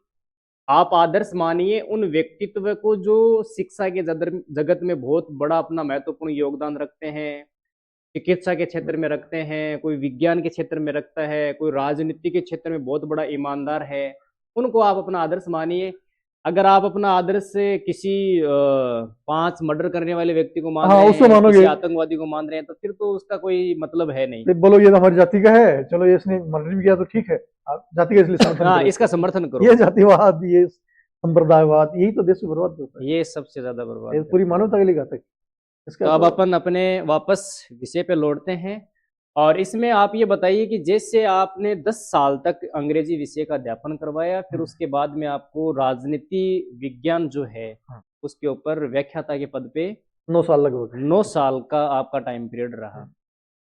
आप आदर्श मानिए उन व्यक्तित्व को जो शिक्षा के जगत में बहुत बड़ा अपना महत्वपूर्ण योगदान रखते हैं, चिकित्सा के क्षेत्र में रखते हैं, कोई विज्ञान के क्षेत्र में रखता है, कोई राजनीति के क्षेत्र में बहुत बड़ा ईमानदार है, उनको आप अपना आदर्श मानिए। अगर आप अपना आदर्श से किसी 5 मर्डर करने वाले व्यक्ति को मान हाँ, रहे उसको हैं, मानोगे। किसी आतंकवादी को मान रहे हैं, तो फिर तो उसका कोई मतलब है नहीं। है, बोलो ये तो हमारी जाति का है, चलो ये इसने मर्डर भी किया तो ठीक है, आप जाति का इसलिए समर्थन हाँ, करो। इसका समर्थन करो। ये जातिवाद, ये संप्रदायवाद, यही तो देश को बर्बाद करता है, ये सबसे ज्यादा बर्बाद ये है। पूरी मानवता के लिए घातक है। तो इसका अब अपन अपने वापस विषय पे लौटते हैं और इसमें आप ये बताइए कि जैसे आपने 10 साल तक अंग्रेजी विषय का अध्यापन करवाया, फिर उसके बाद में आपको राजनीति विज्ञान जो है उसके ऊपर व्याख्याता के पद पे 9 साल लगभग 9 साल का आपका टाइम पीरियड रहा।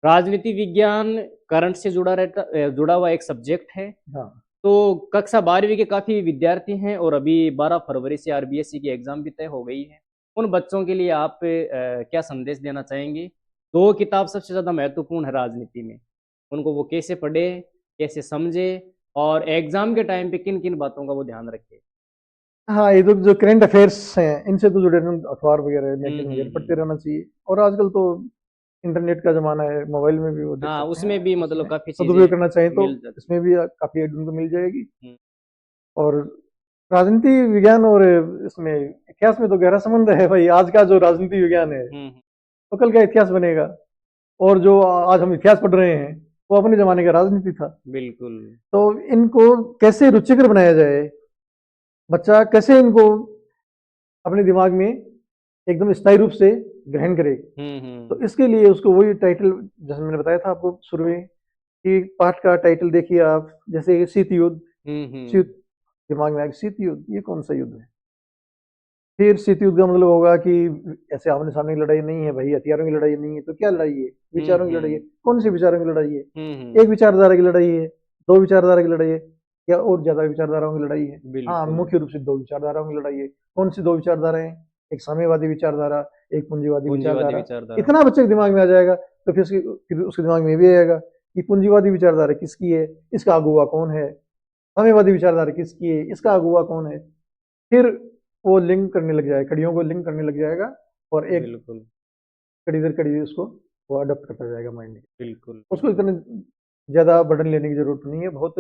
राजनीति विज्ञान करंट से जुड़ा हुआ एक सब्जेक्ट है। हाँ। तो कक्षा 12वीं के काफी विद्यार्थी हैं और अभी 12 फरवरी से आरबीएससी की एग्जाम भी तय हो गई है। उन बच्चों के लिए आप क्या संदेश देना चाहेंगे? 2 किताब सबसे ज्यादा महत्वपूर्ण है राजनीति में, उनको वो कैसे पढ़े, कैसे समझे और एग्जाम के टाइम पे किन किन बातों का वो ध्यान रखे? हाँ, ये जो करंट अफेयर्स हैं इनसे तो जुड़े अखबार वगैरह मैगजीन वगैरह पढ़ते रहना चाहिए, और आजकल तो इंटरनेट का जमाना है, मोबाइल में भी वो देख हाँ, सकते उसमें हैं, भी मतलब काफी सदुपयोग चीजें करना चाहिए तो मिल जाती इसमें भी काफी एड उनको मिल जाएगी। हैं। और राजनीति विज्ञान और इसमें इतिहास में तो गहरा संबंध है भाई, आज का जो राजनीति विज्ञान है तो कल का इतिहास बनेगा, और जो आज हम इतिहास पढ़ रहे हैं वो अपने जमाने का राजनीति था। बिल्कुल। तो इनको कैसे रुचिकर बनाया जाए, बच्चा कैसे इनको अपने दिमाग में एकदम स्थायी रूप से ग्रहण करे, तो इसके लिए उसको वही टाइटल जैसे मैंने बताया था आपको शुरू में कि पाठ का टाइटल देखिए आप, जैसे शीत युद्ध, शीत दिमाग में आएगा, शीत युद्ध ये कौन सा युद्ध है, फिर शीत युद्ध का मतलब होगा कि ऐसे आमने सामने की लड़ाई नहीं है भाई, हथियारों की लड़ाई नहीं है, तो क्या लड़ाई है, विचारों की लड़ाई है, कौन सी विचारों की लड़ाई है, एक विचारधारा की लड़ाई है, 2 विचारधारा की लड़ाई है, या और ज्यादा विचारधाराओं की लड़ाई है। हाँ, मुख्य रूप से 2 विचारधाराओं की लड़ाई है। कौन सी 2 विचारधाराएं, एक साम्यवादी विचारधारा, एक पूंजीवादी विचारधारा। इतना बच्चे के दिमाग में आ जाएगा तो फिर उसके दिमाग में भी आएगा कि पूंजीवादी विचारधारा किसकी है, इसका अगुवा कौन है, साम्यवादी विचारधारा किसकी है, इसका अगुवा कौन है, फिर वो लिंक करने लग जाएगा, कड़ियों को लिंक करने लग जाएगा और एक कड़ी दर कड़ी उसको वो अडॉप्ट करता जाएगा माइंड। बिल्कुल, उसको इतने ज्यादा बर्डन लेने की जरूरत नहीं है, बहुत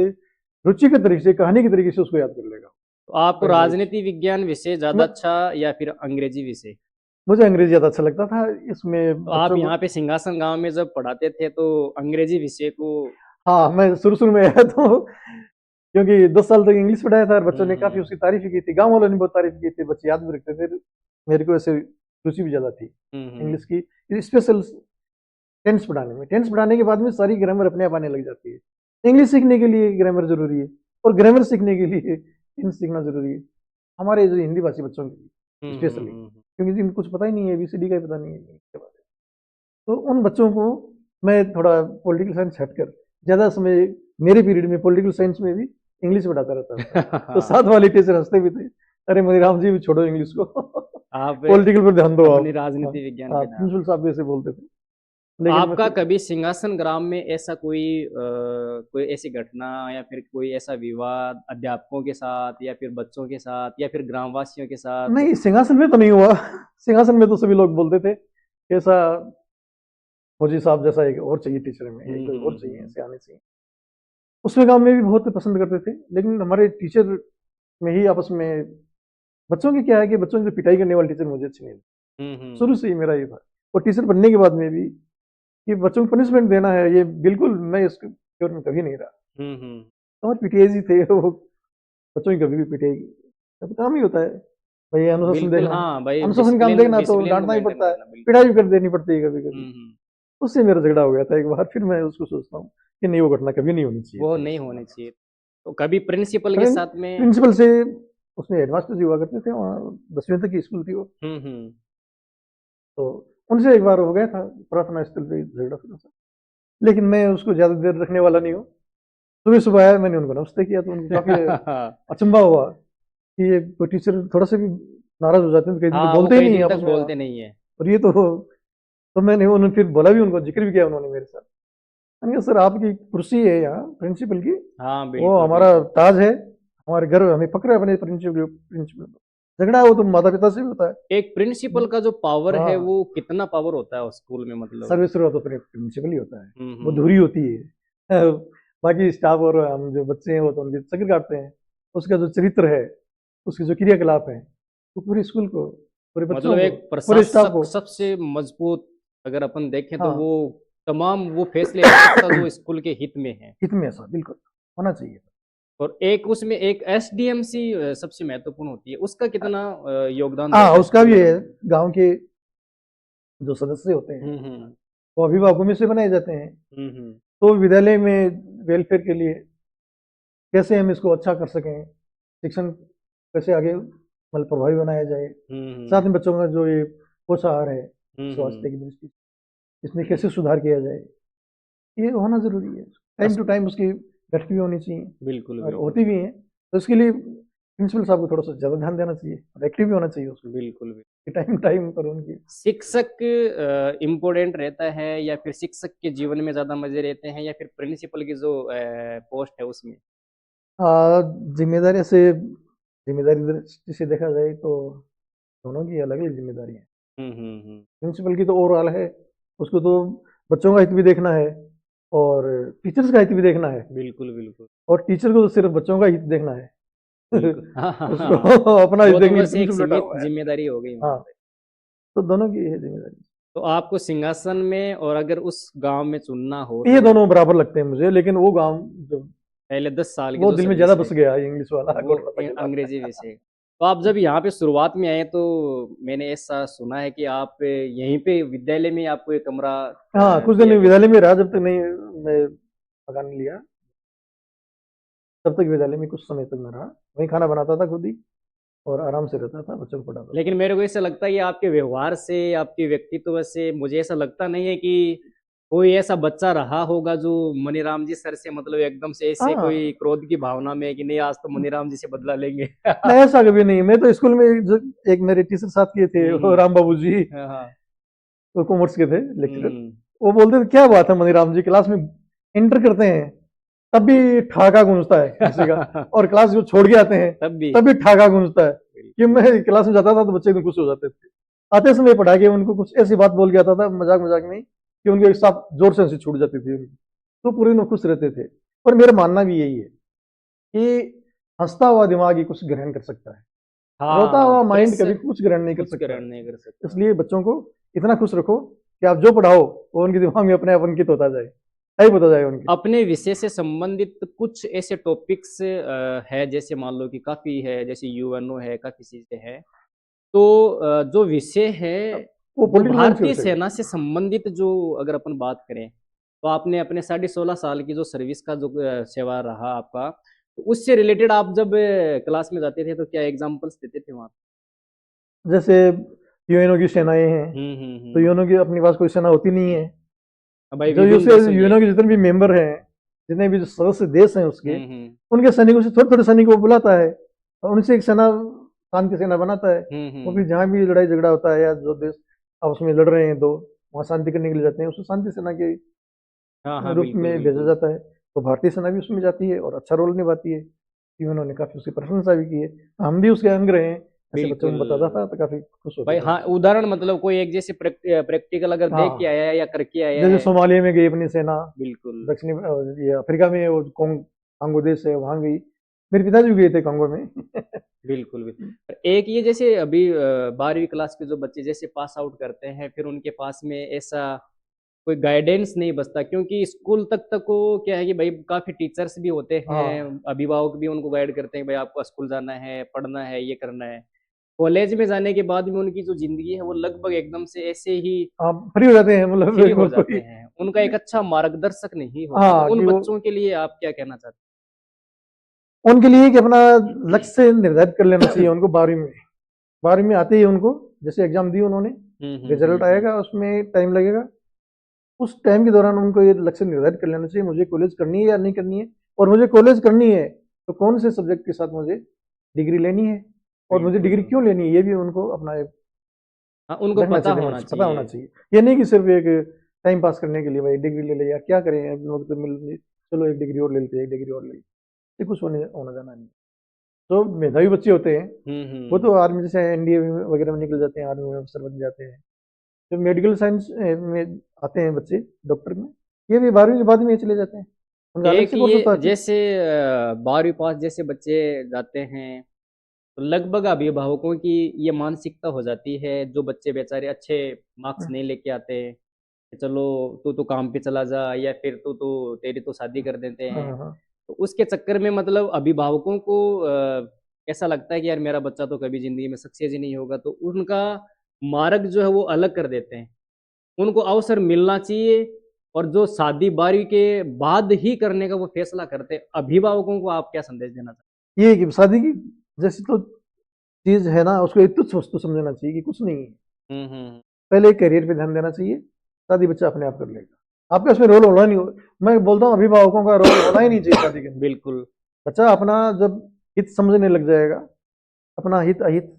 रुचि के तरीके से, कहानी के तरीके से उसको याद कर लेगा। तो आपको राजनीति विज्ञान विषय ज्यादा अच्छा या फिर अंग्रेजी विषय? मुझे अंग्रेजी ज्यादा अच्छा लगता था। इसमें तो आप यहाँ पे सिंहासन गांव में जब पढ़ाते थे तो अंग्रेजी विषय को? हाँ, मैं शुरू में आया तो क्योंकि 10 साल तक इंग्लिश पढ़ाया था और बच्चों ने काफी उसकी तारीफ की थी, गांव वालों ने बहुत तारीफ की थी, बच्चे याद भी रखते थे, मेरे को ऐसे रुचि भी ज्यादा थी इंग्लिश की, स्पेशल टेंस पढ़ाने में। टेंस पढ़ाने के बाद में सारी ग्रामर अपने आप आने लग जाती है। इंग्लिश सीखने के लिए ग्रामर जरूरी है और ग्रामर सीखने के लिए टेंस सीखना जरूरी है, हमारे जो हिंदी भाषी बच्चों के लिए स्पेशली, क्योंकि जिनको कुछ पता ही नहीं है, ABCD का ही पता नहीं है इसके बारे में। तो उन बच्चों को मैं थोड़ा पॉलिटिकल साइंस हटकर ज्यादा समय मेरे पीरियड में पॉलिटिकल साइंस में भी इंग्लिश पढ़ाता रहता था। तो साथ वाले टीचर हंसते भी थे, अरे मोतीराम जी भी छोड़ो इंग्लिश को, आप पॉलिटिकल पर ध्यान दो, आप राजनीति विज्ञान पे ध्यान। प्रिंसिपल साहब भी ऐसे बोलते थे। आपका कभी सिंहासन ग्राम में ऐसा कोई ऐसी घटना या फिर कोई ऐसा विवाद अध्यापकों के साथ या फिर बच्चों के साथ या फिर ग्रामवासियों के साथ? नहीं, सिंहासन में तो नहीं हुआ। सिंहासन में तो सभी लोग बोलते थे ऐसा फौजी साहब जैसा एक और चाहिए टीचर में, एक और चाहिए, ऐसे आने चाहिए। उसमें गांव में भी बहुत पसंद करते थे, लेकिन हमारे टीचर में ही आपस में, बच्चों की क्या है कि बच्चों की पिटाई करने वाले टीचर मुझे अच्छे नहीं लगते, शुरू से ही मेरा ये था। और टीचर बनने के बाद में भी कि बच्चों को पनिशमेंट देना है, ये बिल्कुल मैं इसके फेवर में कभी नहीं रहा। हमारे पीटीआई जी थे, वो बच्चों की कभी भी पिटाई, अब काम ही होता है, भाई अनुशासन बिल्कुल देखना, हाँ भाई, अनुशासन काम देखना तो डिसिप्लिन डांटना ही मेंटेन पड़ता है, करना बिल्कुल। पिटाई भी कर देनी पड़ती है कभी कभी। हम्म। उससे मेरा झगड़ा हो गया था एक बार, फिर मैं उसको सोचता हूँ कि नहीं, वो घटना कभी नहीं होनी चाहिए वो थी। नहीं होनी चाहिए। तो कभी प्रिंसिपल के साथ में। प्रिंसिपल से, उसमें हेडमास्टर जी हुआ करते थे वहाँ, 10वीं तक की स्कूल थी वो, हम्म। तो उनसे एक बार हो गया था प्रार्थना स्थल पे झगड़ा थोड़ा सा, लेकिन मैं उसको ज्यादा देर रखने वाला नहीं हूँ। सुबह सुबह आया, मैंने उनको नमस्ते किया, तो उनको काफी अचंभा हुआ कि ये कोई टीचर थोड़ा सा भी नाराज हो जाते हैं तो कई दिन तो हाँ, वो बोलते ही कई नहीं दिन है तक आपस में। बोलते नहीं है। और ये तो मैंने उन्होंने फिर बोला भी, उनको जिक्र भी किया उन्होंने मेरे साथ। मैंने कहा सर, आपकी कुर्सी है यहाँ प्रिंसिपल की, हाँ वो बिल्कुल हमारा बिल्कुल। ताज है, हमारे गर्व है, हमें फक्र है अपने प्रिंसिपल प्रिंसिपल। झगड़ा वो तो माता पिता से भी होता है। एक प्रिंसिपल का जो पावर है हाँ, वो कितना पावर होता है उस स्कूल में, मतलब। सर्विसरों तो प्रिंसिपल ही होता है, वो हम्म। धुरी होती है। बाकी स्टाफ और हम जो बच्चे हैं वो तो उनकी चक्कर काटते हैं। उसका जो चरित्र है, उसके जो क्रियाकलाप है, वो पूरे स्कूल को, पूरे बच्चों मतलब को, एक पूरे स्टाफ प्रशासक को। सबसे मजबूत अगर अपन देखें तो हाँ, वो तमाम वो फैसले ले सकता है जो स्कूल के हित में है। हित में ऐसा बिल्कुल होना चाहिए। और एक उसमें एक एसडीएमसी सबसे महत्वपूर्ण होती है, उसका कितना योगदान हाँ, रहता है उसका स्कूल भी है। लेवल पे। गांव के जो सदस्य होते हैं हम्म। वो अभिभावकों में से बनाए जाते हैं, हम्म। तो विद्यालय में वेलफेयर के लिए कैसे हम इसको अच्छा कर सकें, शिक्षण कैसे आगे मतलब प्रभावी बनाया जाए, साथ हम्म। में बच्चों का जो ये पोषाहार है हम्म। स्वास्थ्य की दृष्टि से, इसमें कैसे सुधार किया जाए, ये होना जरूरी है। टाइम अस- टू टाइम उसकी गठरी भी होनी चाहिए, बिल्कुल और बिल्कुल। होती भी है। तो इसके लिए प्रिंसिपल साहब को थोड़ा सा ज़्यादा ध्यान देना चाहिए और एक्टिव भी होना चाहिए उसको, बिल्कुल बिल्कुल। कि टाइम टाइम पर उनकी शिक्षक इम्पोर्टेंट रहता है, या फिर शिक्षक के जीवन में ज्यादा मजे रहते हैं, या फिर प्रिंसिपल की जो पोस्ट है उसमें। जिम्मेदारी से, जिम्मेदारी दृष्टि से देखा जाए तो दोनों की अलग अलग जिम्मेदारी है। हम्म। प्रिंसिपल की तो ओवरऑल है, उसको तो बच्चों का हित भी देखना है और टीचर्स का हित भी देखना है, बिल्कुल बिल्कुल और टीचर को तो सिर्फ बच्चों का हित देखना है। बिल्कुल। हाँ हाँ हाँ। उसको अपना हित वो तो देखने के लिए बस एक प्रिंसिपल बैठा सीमित हुआ है। जिम्मेदारी हो गई मान हाँ, लो। तो दोनों की है जिम्मेदारी। तो आपको सिंहासन में, और अगर उस गांव में चुनना हो ये तो दोनों बराबर लगते हैं मुझे, लेकिन वो गांव जो, पहले 10 साल की वो जो दिल में ज्यादा सर्विस बस रहती गया है है, इंग्लिश वाला वो कोलकाता के बाद। अंग्रेजी विषय। तो आप जब यहाँ पे शुरुआत में आए तो मैंने ऐसा सुना है कि आप यहीं पे विद्यालय में आपको एक कमरा हाँ, कुछ दिन दिया गया विद्यालय था। में रहा, जब तक नहीं मैं मकान लिया तब तक विद्यालय में कुछ समय तक मैं रहा, वहीं खाना बनाता था खुद ही, और आराम से रहता था, बच्चों को पढ़ाता था। लेकिन मेरे को ऐसा लगता है कि आपके व्यवहार से, आपके व्यक्तित्व से मुझे ऐसा लगता नहीं है कि कोई ऐसा बच्चा रहा होगा जो मनीराम जी सर से मतलब एकदम से ऐसे हाँ, कोई क्रोध की भावना में कि नहीं आज तो मनीराम जी से बदला लेंगे। नहीं ऐसा कभी नहीं। मैं तो स्कूल में एक मेरे टीचर साथ किए थे, वो हम्म। राम बाबू जी, हाँ हाँ। वो कॉमर्स के थे लेक्चरर। हम्म। वो बोलते थे क्या बात है मनीराम जी, क्लास में एंटर करते हैं तब भी ठहाका गूंजता है किसी का, और क्लास को छोड़ के आते हैं तब भी। तब भी ठहाका गूंजता है। कि बिल्कुल। मैं क्लास में जाता था तो बच्चे एकदम खुश हो जाते थे, आते समय पढ़ा के उनको कुछ ऐसी बात बोल के आता था मजाक मजाक में कि उनके एक साथ जोर से हंसी छूट जाती थी उनकी, तो पूरे दिन वो खुश रहते थे। और मेरा मानना भी यही है कि हंसता हुआ दिमाग ही कुछ ग्रहण कर सकता है, रोता हाँ, हुआ माइंड कभी प्रेशर कुछ ग्रहण नहीं कर कुछ सकता ग्रहण है। नहीं कर सकता। इसलिए बच्चों को इतना खुश रखो कि आप जो पढ़ाओ वो उनके दिमाग में अपने आप अंकित होता जाए, सही होता जाए उनके। अपने विषय से संबंधित कुछ ऐसे टॉपिक्स है, जैसे मान लो कि काफी है, जैसे यूएनओ है, काफी चीजें हैं। तो जो विषय है वो जो पॉलिटिकल साइंस के भारतीय विषय है। सेना से संबंधित, जो अगर अपन बात करें तो आपने अपने 16.5 साल की जो सर्विस का जो सेवा रहा आपका, तो उससे रिलेटेड आप जब क्लास में जाते थे तो क्या एग्जांपल्स देते थे वहाँ। जैसे यूएनओ की सेनाएं हैं, तो हम्म। यूएनओ की अपनी पास कोई सेना होती नहीं है। अब भाई जो विभिन्न यूएसए देशों की। यूएनओ के जितने भी मेंबर हैं, जितने भी जो सदस्य देश हैं उसके, हम्म। उनके सैनिकों से थोड़े थोड़े सैनिकों को बुलाता है और उनसे एक सेना, शांति सेना बनाता है। वो हम्म। फिर जहाँ भी लड़ाई झगड़ा होता है या जो देश आपस में लड़ रहे हैं दो, वहाँ शांति करने के लिए जाते हैं, उसको शांति सेना के हाँ हाँ रूप बिल्कुल में भेजा बिल्कुल। जाता है। तो भारतीय सेना भी उसमें जाती है और अच्छा रोल निभाती है, कि उन्होंने काफी उसकी प्रशंसा भी की है। हम भी उसके अंग रहे हैं, ऐसे बच्चों बिल्कुल को बताता था तो काफी खुश होते भाई, थे हाँ बच्चे। उदाहरण मतलब कोई एक जैसे प्रैक्टिकल अगर देख के हाँ, आया है या करके आया जैसे है। सोमालिया में गई अपनी सेना, बिल्कुल दक्षिणी ये अफ्रीका में वो कांगो देश है, वहां गई। मेरे पिताजी भी गए थे कांगो में। बिल्कुल बिल्कुल। एक ये जैसे अभी 12वीं क्लास के जो बच्चे जैसे पास आउट करते हैं, फिर उनके पास में ऐसा कोई गाइडेंस नहीं बचता, क्योंकि स्कूल तक को क्या है कि भाई काफी टीचर्स भी होते हैं, हाँ, अभिभावक भी उनको गाइड करते हैं भाई आपको स्कूल जाना है, पढ़ना है, ये करना है। कॉलेज में जाने के बाद में उनकी जो जिंदगी है वो लगभग एकदम से ऐसे ही आप फ्री हो जाते हैं, मतलब फ्री हो कोई जाते हैं, उनका एक अच्छा मार्गदर्शक नहीं होता। हाँ तो उन कि वो बच्चों के लिए आप क्या कहना चाहते उनके लिए कि अपना हैं? लक्ष्य निर्धारित कर लेना चाहिए उनको 12वीं में आते ही उनको, जैसे एग्जाम दी उन्होंने, रिजल्ट आएगा उसमें टाइम लगेगा, उस टाइम के दौरान उनको ये लक्ष्य निर्धारित कर लेना चाहिए मुझे कॉलेज करनी है या नहीं करनी है, और मुझे कॉलेज करनी है तो कौन से सब्जेक्ट के साथ मुझे डिग्री लेनी है, और मुझे डिग्री बिल्कुल। क्यों लेनी है, ये भी उनको अपना एक हाँ, उनको रखना पता चाहिए, होना पता होना चाहिए। चाहिए। ये नहीं कि सिर्फ एक टाइम पास करने के लिए भाई डिग्री ले ले यार, क्या करें यार, लोग तो मिल चलो एक डिग्री और ले लेते हैं, एक डिग्री और ले लेते, ये कुछ होना जाना नहीं। तो मेधावी बच्चे होते हैं वो तो आर्मी जैसे एनडीए वगैरह में निकल जाते हैं, आर्मी में अफसर बन जाते हैं। जो मेडिकल साइंस में आते हैं बच्चे डॉक्टर में, ये भी 12वीं के बाद में चले जाते हैं, उनका अलग एक से कोर्स होता ये है। जैसे 12वीं पास जैसे बच्चे जाते हैं तो लगभग अभिभावकों की ये मानसिकता हो जाती है, जो बच्चे बेचारे अच्छे मार्क्स नहीं लेके आते कि चलो तू तो काम पे चला जा, या फिर तू तो तेरी तो शादी कर देते हाँ हैं। हाँ तो उसके चक्कर में मतलब अभिभावकों को ऐसा लगता है कि यार मेरा बच्चा तो कभी जिंदगी में सक्सेस ही नहीं होगा, तो उनका मार्ग जो है वो अलग कर देते हैं। उनको अवसर मिलना चाहिए, और जो शादी बारी के बाद ही करने का वो फैसला करते हैं, अभिभावकों को आप क्या संदेश देना चाहते ये है कि शादी की जैसी तो चीज है ना, उसको एक तुच्छ वस्तु समझना चाहिए कि कुछ नहीं है। हैं? पहले करियर पे ध्यान देना चाहिए, शादी बच्चा अपने आप कर लेगा, आपका इसमें रोल होना नहीं हो। मैं बोलता हूँ अभिभावकों का रोल होना ही नहीं चाहिए शादी के अंदर। बिल्कुल। बच्चा अपना जब हित समझने लग जाएगा, अपना हित अहित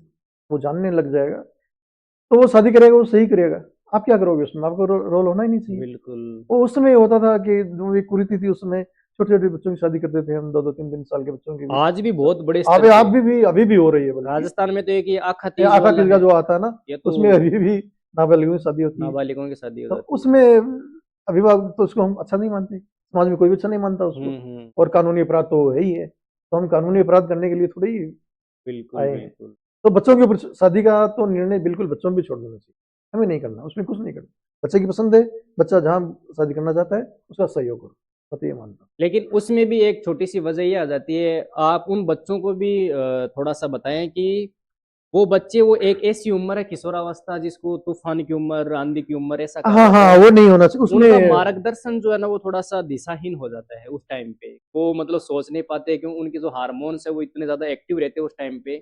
वो जानने लग जाएगा, तो वो शादी करेगा, वो सही करेगा। आप क्या करोगे उसमें, आपको रोल होना ही नहीं चाहिए। बिल्कुल। वो उस समय होता था कि जो एक कुरीति थी उस समय, छोटे छोटे बच्चों की शादी करते थे हम, 2-2 3-3 साल के बच्चों की भी। आज भी बहुत बड़े आप स्तर पे भी अभी भी हो रही है, बल्कि राजस्थान में तो एक ये आखा ये तीज आका वाला तीज का है, जो आता है ना, ये तो उसमें अभी भी नाबालिगों की शादी होती है। नाबालिगों की शादी हो तो जाती है। उसमें अभिभावक तो उसको हम अच्छा नहीं मानते, समाज में कोई भी अच्छा नहीं मानता उसको, हम्म। और कानूनी अपराध तो है ही है। तो हम कानूनी अपराध करने के लिए थोड़ी बिल्कुल आए हैं। बिल्कुल। तो बच्चों के ऊपर शादी का तो निर्णय बिल्कुल बच्चों पे छोड़ देना चाहिए, हमें नहीं करना, उसमें कुछ नहीं करना। बच्चे की पसंद है, बच्चा जहाँ शादी करना चाहता है उसका सहयोग करो, मैं तो ये मानता हूँ। लेकिन उसमें भी एक छोटी सी वजह ये आ जाती है, आप उन बच्चों को भी थोड़ा सा बताएं कि वो बच्चे, वो एक ऐसी उम्र है किशोरावस्था, जिसको तूफान की उम्र, आंधी की उम्र ऐसा कहा हाँ जाता हाँ, है। वो नहीं होना चाहिए उनका उसमें। मार्गदर्शन जो है ना वो थोड़ा सा दिशाहीन हो जाता है उस टाइम पे। वो मतलब सोच नहीं पाते, क्योंकि उनके जो हार्मोन्स है वो इतने ज्यादा एक्टिव रहते हैं उस टाइम पे।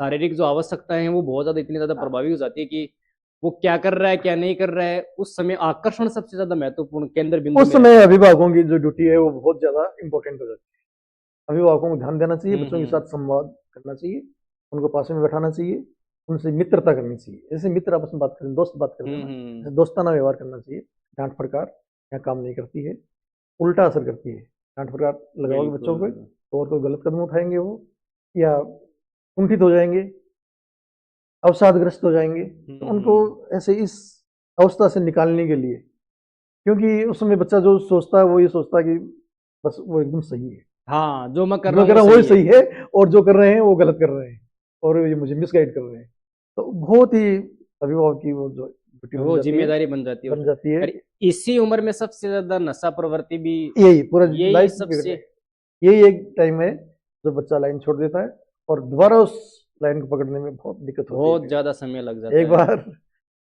शारीरिक जो आवश्यकताएं हैं वो बहुत ज्यादा इतनी ज्यादा प्रभावी हो जाती है कि वो क्या कर रहा है क्या नहीं कर रहा है, उस समय आकर्षण सबसे ज्यादा महत्वपूर्ण केंद्र बिंदु उस में रहता समय है। अभिभावकों की जो ड्यूटी है वो बहुत ज्यादा इंपॉर्टेंट हो जाती है। अभिभावकों को ध्यान देना चाहिए, बच्चों के हम्म। साथ संवाद करना चाहिए, उनको पास में बैठाना चाहिए, उनसे मित्रता करनी चाहिए, जैसे मित्र आपस में बात करें, दोस्त बात करते हैं ना, जैसे दोस्ताना व्यवहार करना चाहिए। डांट फटकार यहाँ काम नहीं करती है, उल्टा असर करती है। डांट फटकार लगाओगे बच्चों बिल्कुल। को तो और कोई गलत कदम उठाएंगे वो, या कुंठित हो जाएंगे, अवसादग्रस्त हो जाएंगे। तो उनको ऐसे इस अवस्था से निकालने के लिए, क्योंकि उस समय बच्चा जो सोचता है वो ये सोचता है कि बस वो एकदम सही है, हाँ, जो मैं कर जो रहा मैं कर हूँ रहा वो हूँ वही सही है। सही है, और जो कर रहे हैं वो गलत कर रहे हैं, और ये मुझे मिसगाइड कर रहे हैं। तो बहुत ही अभिभावक की वो जो ड्यूटी वो जिम्मेदारी बन जाती है बन उसमें। जाती है। और इसी उम्र में सबसे ज्यादा नशा प्रवृत्ति भी, यही पूरा यही लाइफ बिगड़ सबसे जाए, यही एक टाइम है जो बच्चा लाइन छोड़ देता है, और दोबारा उस लाइन को पकड़ने में बहुत दिक्कत होती है। बहुत ज्यादा समय लग फिर जाता एक है। बार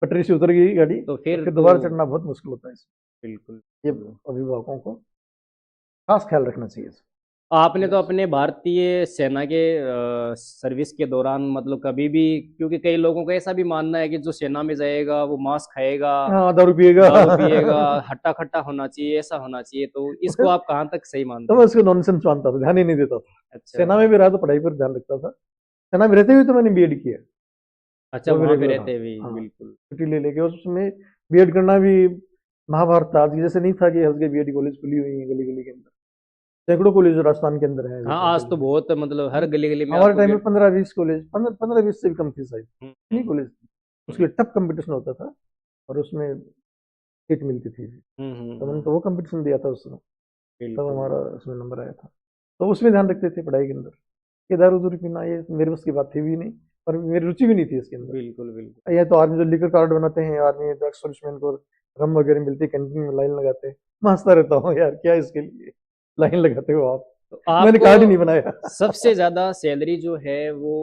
पटरी से उतर गई गाड़ी तो तो फिर फिर तो दोबारा चढ़ना बहुत मुश्किल होता है इसमें। बिल्कुल। ये अभिभावकों को खास ख्याल रखना चाहिए। आपने तो अपने भारतीय सेना के सर्विस के दौरान मतलब कभी भी, क्योंकि कई लोगों का ऐसा भी मानना है कि जो सेना में जाएगा वो मांस खाएगा, हाँ, दारू पिएगा। दारू पिएगा, हट्टा खट्टा होना चाहिए, ऐसा होना चाहिए, तो इसको आप कहाँ तक सही मानते तो मैं हैं? उसको नॉनसेंस मानता था, ध्यान ही नहीं देता था। अच्छा। सेना में भी रहा तो पढ़ाई पर ध्यान रखता था। सेना में रहते हुए तो मैंने बीएड किया, अच्छा, वो भी वहां पे रेगुलर। हाँ रहते भी हाँ, बिल्कुल। छुट्टी ले लेके उसमें बीएड करना भी महाभारत था। आज की जैसे नहीं था कि हल्के बीएड कॉलेज खुली हुई है गली गली के अंदर, सैकड़ों कॉलेज राजस्थान के अंदर है हाँ, अभी आज तो तक। बहुत मतलब हर गली गली में हमारे आपको टाइम में गेट। 15-20 कॉलेज, 15-20 से भी कम थी शायद, हम्म। इतनी कॉलेज थी। उसके लिए टफ कंपटीशन होता था, और उसमें सीट मिलती थी। तो मैंने तो वो कंपटीशन दिया था उस समय, तब बिल्कुल हमारा उसमें नंबर आया था। तो उसमें ध्यान रखते थे पढ़ाई के अंदर। ये दारू दूरी पीना ये मेरे बस की बात थी भी नहीं, और मेरी रुचि भी नहीं थी इसके अंदर। बिल्कुल। बिल्कुल। ये तो आर्मी जो लीकर कार्ड बनाते हैं, आर्मी ड्रग्स पुलिसमैन को रम वगैरह मिलती है, कैंटीन में लाइन लगाते हैं, मैं हंसता रहता हूँ यार, क्या इसके लिए लाइन लगाते हो आप, तो मैंने आपको कार्ड ही नहीं बनाया। सबसे ज्यादा सैलरी जो है वो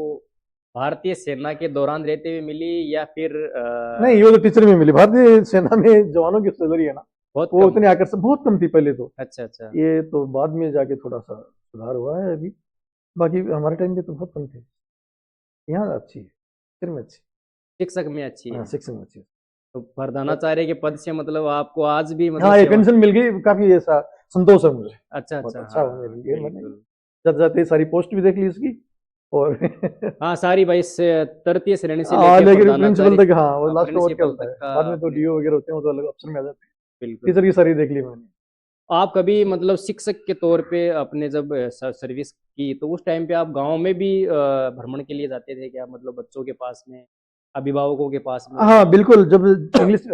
भारतीय सेना के दौरान रहते हुए मिली या फिर नहीं, वो तो टीचर में मिली। भारतीय सेना में जवानों की सैलरी है ना, बहुत वो कम? उतनी आकर्षक बहुत कम थी पहले तो। अच्छा अच्छा। ये तो बाद में जाके थोड़ा सा सुधार हुआ है अभी, बाकी हमारे टाइम पे तो बहुत कम थे। यहाँ अच्छी है, फिर में अच्छी। शिक्षक में अच्छी है। हाँ, शिक्षण में अच्छी है। तो प्रधानाचार्य के पद से मतलब आपको आज भी मतलब हाँ, ये सेवा- पेंशन मिल गई, काफी ऐसा संतोष है मुझे। अच्छा बहुत अच्छा। अच्छा हाँ हुआ मेरे हाँ, लिए। मैंने बिल्कुल। जब जाते सारी पोस्ट भी देख ली इसकी, और हाँ सारी भाई से तृतीय श्रेणी से हाँ, लेके लेकिन प्रधानाचार्य प्रिंसिपल तक, हाँ, वो लास्ट ओवर क्या प्रिंसिपल होता तक है, का बाद में तो आपने- डीओ वगैरह होते हैं, वो तो अलग अफसर में आ जाते हैं। बिल्कुल। टीचर की सारी देख ली मैंने। आप कभी मतलब शिक्षक के तौर पे अपने जब सर्विस की तो उस टाइम पे आप गांव में भी भ्रमण के लिए जाते थे क्या, मतलब बच्चों के पास में, अभिभावकों के पास में? हाँ बिल्कुल, जब इंग्लिश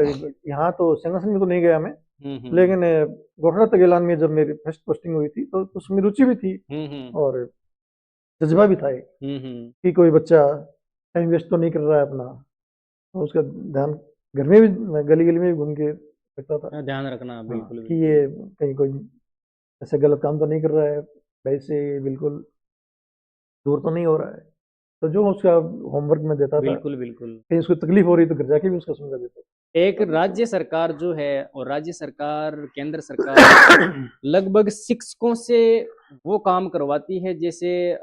यहाँ तो सिंहासन में तो नहीं गया मैं, लेकिन गोठड़ा तगेलान में जब मेरी फर्स्ट पोस्टिंग हुई थी तो उसमें रुचि भी थी और जज्बा भी था कि कोई बच्चा टाइम वेस्ट तो नहीं कर रहा है अपना, तो उसका ध्यान घर में भी, गली गली में भी घूम के रखता था। ध्यान रखना हाँ, बिल्कुल कि ये कहीं कोई ऐसे गलत काम तो नहीं कर रहा है, वैसे बिल्कुल दूर तो नहीं हो रहा है। तो जो उसका होमवर्क में देता था, बिल्कुल बिल्कुल। कहीं उसको तकलीफ हो रही तो घर जाके भी उसका समझा देता एक राज्य सरकार जो है और राज्य सरकार केंद्र सरकार लगभग शिक्षकों से वो काम करवाती है जैसे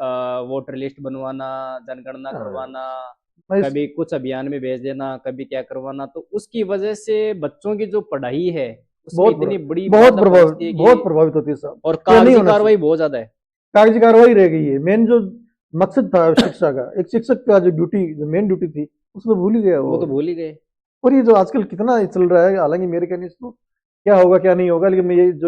वोटर लिस्ट बनवाना, जनगणना था। करवाना, मैं इस- कभी कुछ अभियान में भेज देना, कभी क्या करवाना, तो उसकी वजह से बच्चों की जो पढ़ाई है उसमें बहुत इतनी बड़ी बहुत बाधा प्रभावित पहुंचती है बहुत कि प्रभावित होती है साहब। और ये नहीं कागजी होना कार्रवाई चाहिए, बहुत ज्यादा है। कागजी कार्रवाई रह गई है। मेन जो मकसद था शिक्षा का, एक शिक्षक का जो ड्यूटी, जो मेन ड्यूटी थी, उसको भूल ही गया वो वो। तो भूल ही गए। और ये जो आजकल कितना ये चल रहा है, हालांकि मेरे कहने से तो क्या होगा क्या नहीं होगा, लेकिन मैं ये जो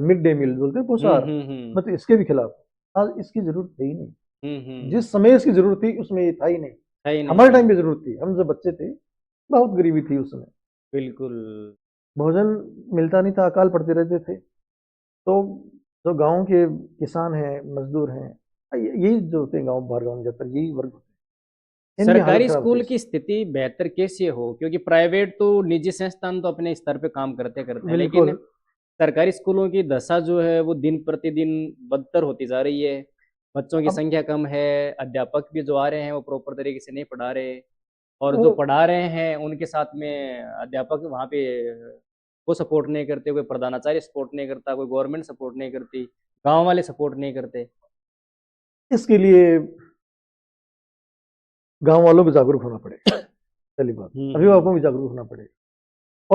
मिड डे मील बोलते हैं पोषाहार, मैं तो इसके भी खिलाफ हूं। आज इसकी जरूरत है ही नहीं। जिस समय इसकी जरूरत थी उसमें ये था ही नहीं। है ही नहीं। हमारे टाइम पे जरूरत थी, हम जब बच्चे थे बहुत गरीबी थी उस समय, बिल्कुल। भोजन मिलता नहीं था, अकाल पड़ते रहते थे। तो जो गांव के किसान हैं, मजदूर हैं, यही जो होते हैं गांव, बाहर गांव में ज्यादातर यही वर्ग होते हैं, इनकी हालत सरकारी खराब स्कूल थी। की स्थिति बेहतर कैसे हो, क्योंकि प्राइवेट तो निजी संस्थान तो अपने स्तर पे काम करते करते हैं, लेकिन बिल्कुल। सरकारी स्कूलों की दशा जो है वो दिन प्रतिदिन बदतर होती जा रही है। बच्चों की अब संख्या कम है, अध्यापक भी जो आ रहे हैं वो प्रॉपर तरीके से नहीं पढ़ा रहे, और वो जो पढ़ा रहे हैं उनके साथ में अध्यापक वहाँ पे वो सपोर्ट नहीं करते, कोई प्रधानाचार्य सपोर्ट नहीं करता, कोई गवर्नमेंट सपोर्ट नहीं करती, गांव वाले सपोर्ट नहीं करते। इसके लिए गांव वालों को जागरूक होना पड़ेगा, पहली बात। अभिभावकों को जागरूक होना पड़ेगा।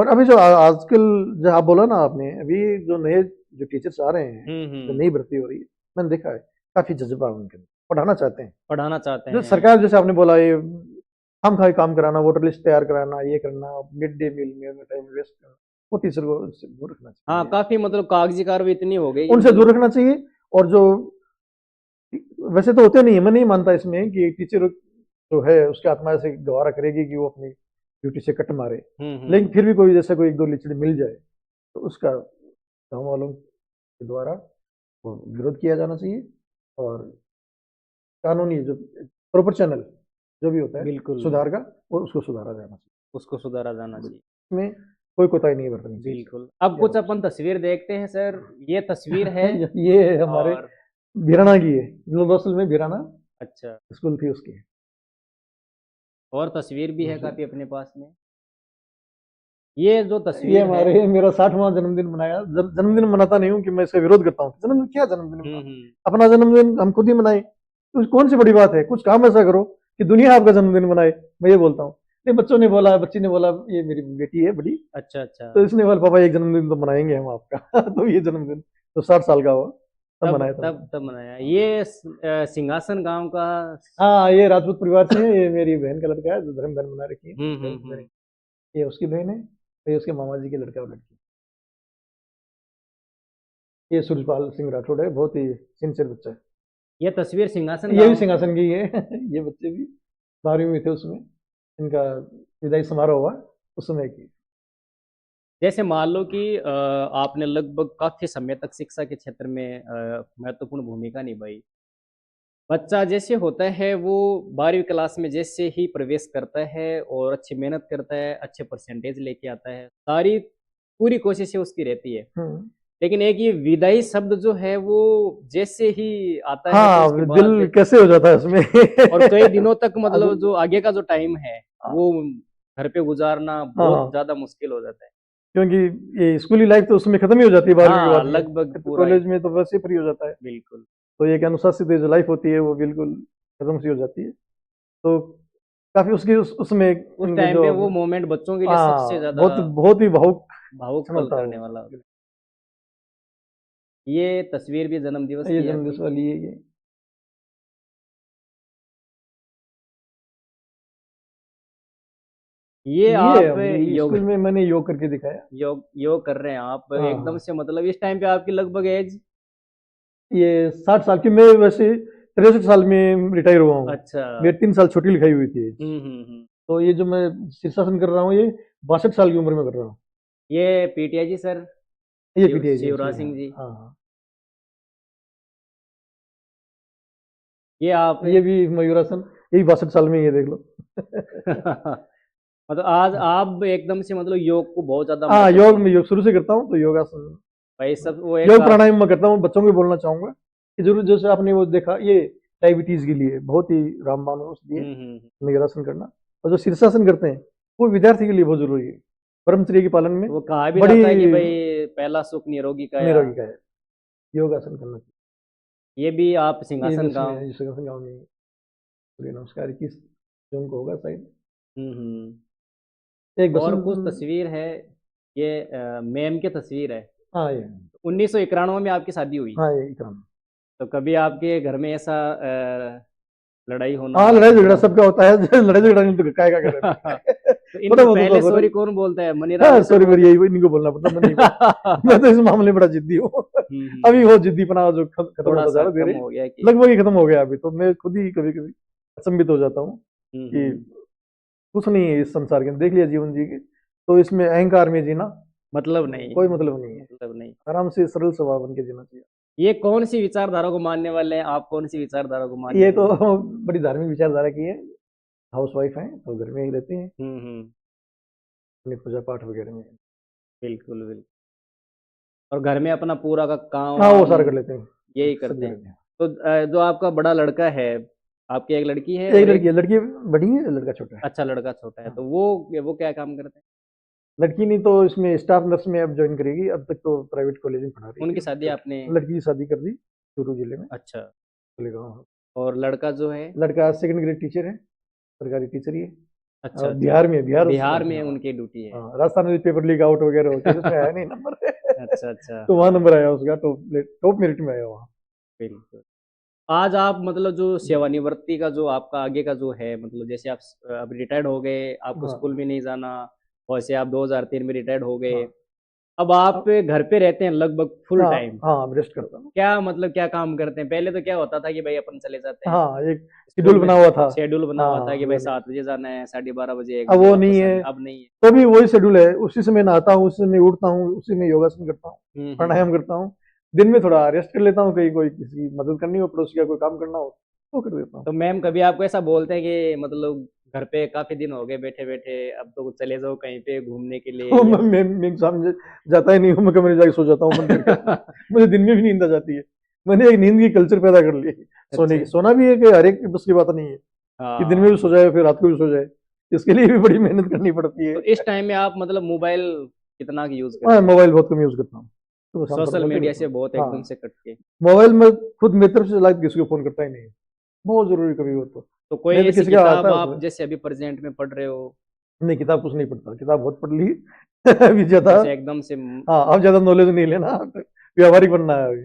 और अभी जो आजकल जो आप बोला ना आपने, अभी जो नए जो टीचर्स आ रहे हैं, जो नई भर्ती हो रही है, मैंने देखा है काफी जज्बा है उनके अंदर, पढ़ाना चाहते हैं। पढ़ाना चाहते जो हैं। सरकार, जैसे आपने बोला, ये हम खाई काम कराना, वोटर लिस्ट तैयार कराना, ये करना, मिड डे मील में टाइम वेस्ट करना, वो टीचर को उनसे दूर रखना हाँ चाहिए। काफी मतलब कागजी कार्रवाई इतनी हो गई उनसे मतलब। दूर रखना चाहिए। और जो वैसे तो होते नहीं है, मैं नहीं मानता इसमें कि टीचर जो है उसकी आत्मा से गवारा करेगी कि वो अपनी ड्यूटी से कट मारे, लेकिन फिर भी कोई जैसे कोई एक दो लिचड़े मिल जाए तो उसका गाँव वालों के द्वारा वो विरोध किया जाना चाहिए, और कानूनी जो प्रॉपर चैनल जो भी होता है बिल्कुल सुधार का, और उसको सुधारा जाना चाहिए। उसको सुधारा जाना चाहिए। इसमें कोई कोताही नहीं बरतनी चाहिए। बिल्कुल। अब कुछ अपन तस्वीर देखते हैं सर, ये तस्वीर है ये हमारे और भिराना की है, लोदोसल में भिराना अच्छा, स्कूल थी उसकी। और तस्वीर भी है काफी अपने पास में। ये जो ये तस्वीर है हमारे मेरा 60वां जन्मदिन मनाया। जन्मदिन मनाता नहीं हूँ कि मैं इसका विरोध करता हूँ, जन्मदिन क्या जन्मदिन मनाना? अपना जन्मदिन हम खुद ही मनाए, तो कौन सी बड़ी बात है? कुछ काम ऐसा करो कि दुनिया आपका जन्मदिन मनाए, मैं ये बोलता हूँ। नहीं, बच्चों ने बोला, बच्ची ने बोला, ये मेरी बेटी है बड़ी, अच्छा अच्छा। तो इसने बोला पापा एक जन्मदिन तो मनाएंगे हम आपका। तो ये जन्मदिन तो 60 साल का हुआ तब तब मनाया था। तब मनाया। ये सिंहासन गांव का। हाँ, ये राजपूत परिवार से है, ये मेरी बहन का लड़का है जो धर्म बहन बना रखी है। हम्म। ये उसकी बहन है, ये उसके मामा जी के लड़का और लड़की। ये सूरजपाल सिंह राठौड़ है, बहुत ही सिंसियर बच्चा है। ये तस्वीर सिंहासन ये भी गांव सिंहासन की है। ये बच्चे भी 12वीं में थे उसमें, इनका विदाई समारोह हुआ उस समय की। जैसे मान लो कि आपने लगभग काफी समय तक शिक्षा के क्षेत्र में महत्वपूर्ण भूमिका निभाई। बच्चा जैसे होता है वो 12वीं क्लास में जैसे ही प्रवेश करता है और अच्छी मेहनत करता है, अच्छे परसेंटेज लेके आता है, सारी पूरी कोशिशें उसकी रहती है। लेकिन एक ये विदाई शब्द जो है वो जैसे ही आता है तो हाँ, उसके दिल बाद कैसे हो जाता है उसमें। और कई दिनों तक मतलब अब जो आगे का जो टाइम है हाँ, वो घर पे गुजारना बहुत हाँ, ज्यादा मुश्किल हो जाता है। क्योंकि ये स्कूली लाइफ तो उसमें खत्म ही हो जाती है 12वीं के हाँ, बाद में। लगभग फिर तो पूरा ही, कॉलेज में तो वैसे फ्री हो जाता है। बिल्कुल। तो एक अनुशासित जो लाइफ होती है वो बिल्कुल खत्म सी हो जाती है। तो काफी उसकी उसमें उस इनके टाइम जो पे वो मोमेंट बच्चों के लिए सबसे हाँ, ज्यादा बहुत बहुत ही भावुक भावुक क्षण पल होता है करने वो। वाला होता है। ये तस्वीर भी जन्म दिवस ये की है जन्मदिन आपकी। वाली है ये। ये ये आप अभी योग स्कूल में मैंने योग करके दिखाया। योग योग कर रहे हैं आप हाँ, एकदम हाँ। से, मतलब इस टाइम पे आपकी लगभग एज। ये 60 साल की, मैं वैसे 63 साल में रिटायर हुआ हूँ। अच्छा। मेरे 3 साल छोटी लिखाई हुई थी। हम्म। तो ये जो मैं शीर्षासन कर रहा हूँ ये 62 साल की उम्र में कर रहा हूँ। ये पीटीआई जी सर, ये पीटीआई जी शिवराज हाँ, सिंह जी, हाँ, हाँ। ये आप ये भी मयूरासन, यही 62 साल में, ये देख लो। मतलब आज आप एकदम से मतलब योग को बहुत ज्यादा हाँ, महत्व योग दे, में योग शुरू से करता हूँ, तो योगासन, भाई सब वो एक योग प्राणायाम में करता हूँ। बच्चों को बोलना चाहूंगा कि जरूर, जैसे आपने वो देखा, ये डायबिटीज के लिए बहुत ही रामबाण है उसलिए मयूरासन करना। और जो शीर्षासन करते हैं वो विद्यार्थी के लिए बहुत जरूरी है, ब्रह्मचर्य के पालन में वो कहा भी बड़ी जाता है कि भाई पहला सुख निरोगी काया। निरोगी का है, योगासन करना चाहिए। ये भी आप ये सिंहासन इसमें गांव। ईश्वर गाँव में सूर्य नमस्कार 21 जून को होगा शायद। हम्म। एक और बसंत। कुछ तस्वीर है, ये मैम की तस्वीर है। हाँ ये 1991 में आपकी शादी हुई, हाँ ये इकराम। तो कभी आपके घर में ऐसा लड़ाई होना, हाँ, लड़ाई झगड़ा झगड़ा सबका होता है। लड़ाई झगड़ा नहीं तो काय का करें। तो थोड़ा इनको बहुत पहले होता है सॉरी सर। कौन बोलता है, हाँ, मनीराज सर सॉरी मेरी बोलते यही इनको बोलना पड़ता, मैं नहीं बोलता। मैं तो इस मामले में बड़ा जिद्दी हूँ। अभी हम्म। वो जिद्दीपना जो खत्म थोड़ा होता जा सा रहा है कम धीरे, हो गया कि लगभग ही खत्म हो गया। अभी तो मैं खुद ही कभी कभी अचंभित हो जाता हूँ कि हम्म। कुछ नहीं है इस संसार के, देख लिया जीवन जी के, तो इसमें अहंकार में जीना मतलब नहीं, कोई मतलब नहीं है। मतलब नहीं। आराम से सरल स्वभाव बन के जीना चाहिए। ये कौन सी विचारधारा को मानने वाले हैं आप, कौन सी विचारधारा को मानने ये तो वाले हैं? बड़ी धार्मिक विचारधारा की है। हाउस वाइफ है तो घर में ही रहती हैं, हम्म। अपने पूजा पाठ वगैरह में। बिल्कुल बिल्कुल। और घर में अपना पूरा का काम हाँ, वो वाम सारा कर लेते हैं, यही सब करते कर हैं। लेते हैं। तो जो आपका बड़ा लड़का है, आपकी एक लड़की है एक और लड़की एक, है, लड़की बड़ी है, लड़का छोटा है। अच्छा लड़का छोटा है, हाँ। तो वो क्या काम करते हैं? लड़की नहीं तो इसमें स्टाफ नर्स में अब ज्वाइन करेगी, अब तक तो प्राइवेट कॉलेज में पढ़ा रही उनकी थी। शादी आपने, लड़की की शादी कर दी चूरू जिले में, अच्छा। गोलेगांव। और लड़का जो है, लड़का सेकंड ग्रेड टीचर है, सरकारी टीचर ही है। अच्छा अच्छा, बिहार में, बिहार बिहार राज्य में में। हाँ, उनकी ड्यूटी है। हाँ, राजस्थान में पेपर लीक आउट वगैरह होते हैं, उसमें आया नहीं नंबर। अच्छा अच्छा, तो वहाँ हाँ, नंबर आया उसका, टॉप मेरिट में आया वहाँ। बिल्कुल। आज आप मतलब जो सेवानिवृत्ति का जो आपका आगे का जो है, मतलब जैसे आप अब रिटायर्ड हो गए, आपको स्कूल हाँ, में नहीं जाना, वैसे आप 2003 में रिटायर्ड हो गए, हाँ, अब आप अब घर पे रहते हैं लगभग फुल हाँ, टाइम। हाँ, अब रेस्ट तो करता हूँ। क्या मतलब क्या काम करते हैं? पहले तो क्या होता था कि भाई अपन चले जाते हैं हाँ, एक स्कूल शेड्यूल में, बना हुआ था। शेड्यूल बना हुआ था हाँ, कि भाई लगे। 7 बजे जाना है, 12:30 1 अब बजे वो नहीं वापस है, आना है, अब नहीं है। तो भी वही शेड्यूल है, उसी समय नहाता हूँ, उसी समय उठता हूँ, उसी में योगासन करता हूँ, हम्म। प्राणायाम करता हूँ। दिन में थोड़ा रेस्ट कर लेता हूँ, कहीं कोई किसी की मदद करनी हो, पड़ोसी का कोई काम करना हो तो कर देता हूँ। तो मैम कभी आपको ऐसा बोलते हैं कि मतलब घर पे काफी दिन हो गए बैठे बैठे, अब तो चले जाओ कहीं पे घूमने के लिए तो या मैं समझ जाता ही नहीं हूँ, मैं कमरे जाके सो जाता हूँ बंद करके। मुझे दिन में भी नींद आ जाती है। मैंने एक नींद की कल्चर पैदा कर ली है, सोने अच्छा, की। सोना भी है कि हर एक बस की बात नहीं है कि दिन में भी हाँ। सो जाए फिर रात को भी सो जाए, इसके लिए भी बड़ी मेहनत करनी पड़ती है। तो इस टाइम में आप मतलब मोबाइल कितना यूज हाँ, करते हैं? मोबाइल बहुत कम यूज करता हूँ, तो शाम तक सोशल मोबाइल मीडिया करता से हूँ। बहुत एकदम हाँ, से कट के। मोबाइल में खुद मेरी तरफ से लाइव किसी को फोन करता ही नहीं है, बहुत जरूरी कभी हो तो। तो कोई नहीं तो ऐसी किसी का आता किताब है आप उसमें। जैसे अभी प्रेजेंट में पढ़ रहे हो, नहीं, किताब कुछ नहीं पढ़ता, किताब बहुत पढ़ ली। अभी ज्यादा, जैसे एकदम से हाँ, अब ज्यादा नॉलेज नहीं लेना, व्यावहारिक बनना है अभी।